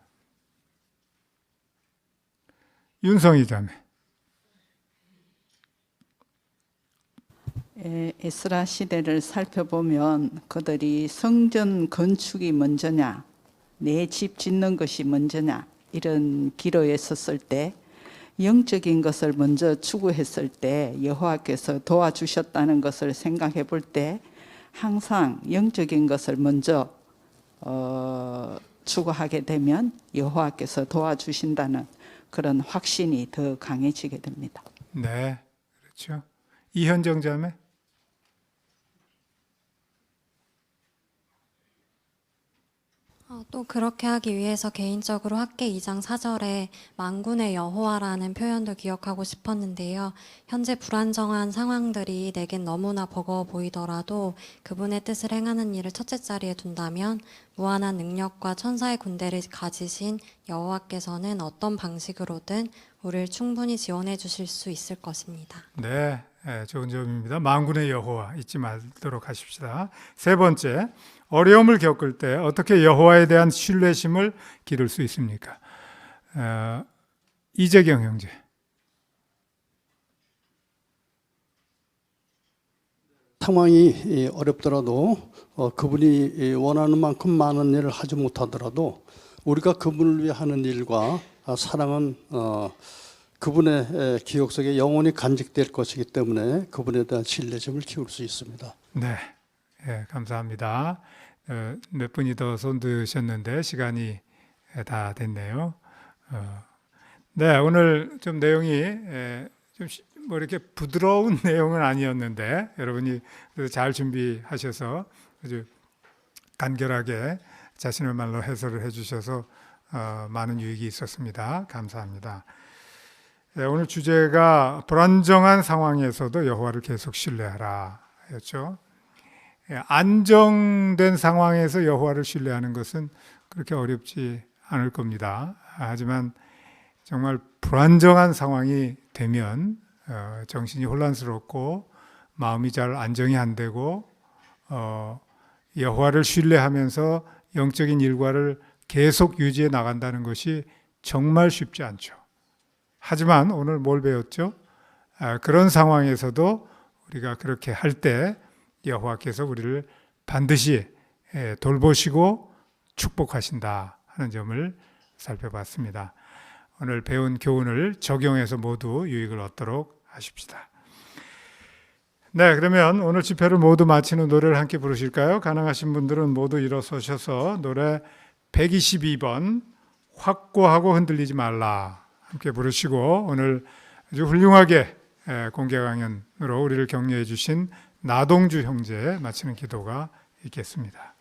S3: 윤성희 자매.
S23: 에스라 시대를 살펴보면 그들이 성전 건축이 먼저냐, 내 집 짓는 것이 먼저냐, 이런 기로에 섰을 때 영적인 것을 먼저 추구했을 때 여호와께서 도와주셨다는 것을 생각해 볼 때 항상 영적인 것을 먼저 추구하게 되면 여호와께서 도와주신다는 그런 확신이 더 강해지게 됩니다.
S3: 네, 그렇죠. 이현정 자매.
S24: 또 그렇게 하기 위해서 개인적으로 학개 2장 4절에 만군의 여호와라는 표현도 기억하고 싶었는데요. 현재 불안정한 상황들이 내겐 너무나 버거워 보이더라도 그분의 뜻을 행하는 일을 첫째 자리에 둔다면 무한한 능력과 천사의 군대를 가지신 여호와께서는 어떤 방식으로든 우리를 충분히 지원해 주실 수 있을 것입니다.
S3: 네, 좋은 점입니다. 만군의 여호와 잊지 말도록 하십시다. 세 번째, 어려움을 겪을 때 어떻게 여호와에 대한 신뢰심을 기를 수 있습니까? 이재경 형제.
S21: 상황이 어렵더라도 그분이 원하는 만큼 많은 일을 하지 못하더라도 우리가 그분을 위해 하는 일과 사랑은 그분의 기억 속에 영원히 간직될 것이기 때문에 그분에 대한 신뢰심을 키울 수 있습니다.
S3: 네, 감사합니다. 몇 분이 더 손드셨는데 시간이 다 됐네요. 네, 오늘 좀 내용이 좀 뭐 이렇게 부드러운 내용은 아니었는데 여러분이 잘 준비하셔서 아주 간결하게 자신의 말로 해설을 해주셔서 많은 유익이 있었습니다. 감사합니다. 오늘 주제가 불안정한 상황에서도 여호와를 계속 신뢰하라 였죠. 안정된 상황에서 여호와를 신뢰하는 것은 그렇게 어렵지 않을 겁니다. 하지만 정말 불안정한 상황이 되면 정신이 혼란스럽고 마음이 잘 안정이 안 되고 여호와를 신뢰하면서 영적인 일과를 계속 유지해 나간다는 것이 정말 쉽지 않죠. 하지만 오늘 뭘 배웠죠? 그런 상황에서도 우리가 그렇게 할 때 여호와께서 우리를 반드시 돌보시고 축복하신다 하는 점을 살펴봤습니다. 오늘 배운 교훈을 적용해서 모두 유익을 얻도록 하십시다. 네, 그러면 오늘 집회를 모두 마치는 노래를 함께 부르실까요? 가능하신 분들은 모두 일어서셔서 노래 122번 확고하고 흔들리지 말라 함께 부르시고 오늘 아주 훌륭하게 공개 강연으로 우리를 격려해 주신 나동주 형제 마치는 기도가 있겠습니다.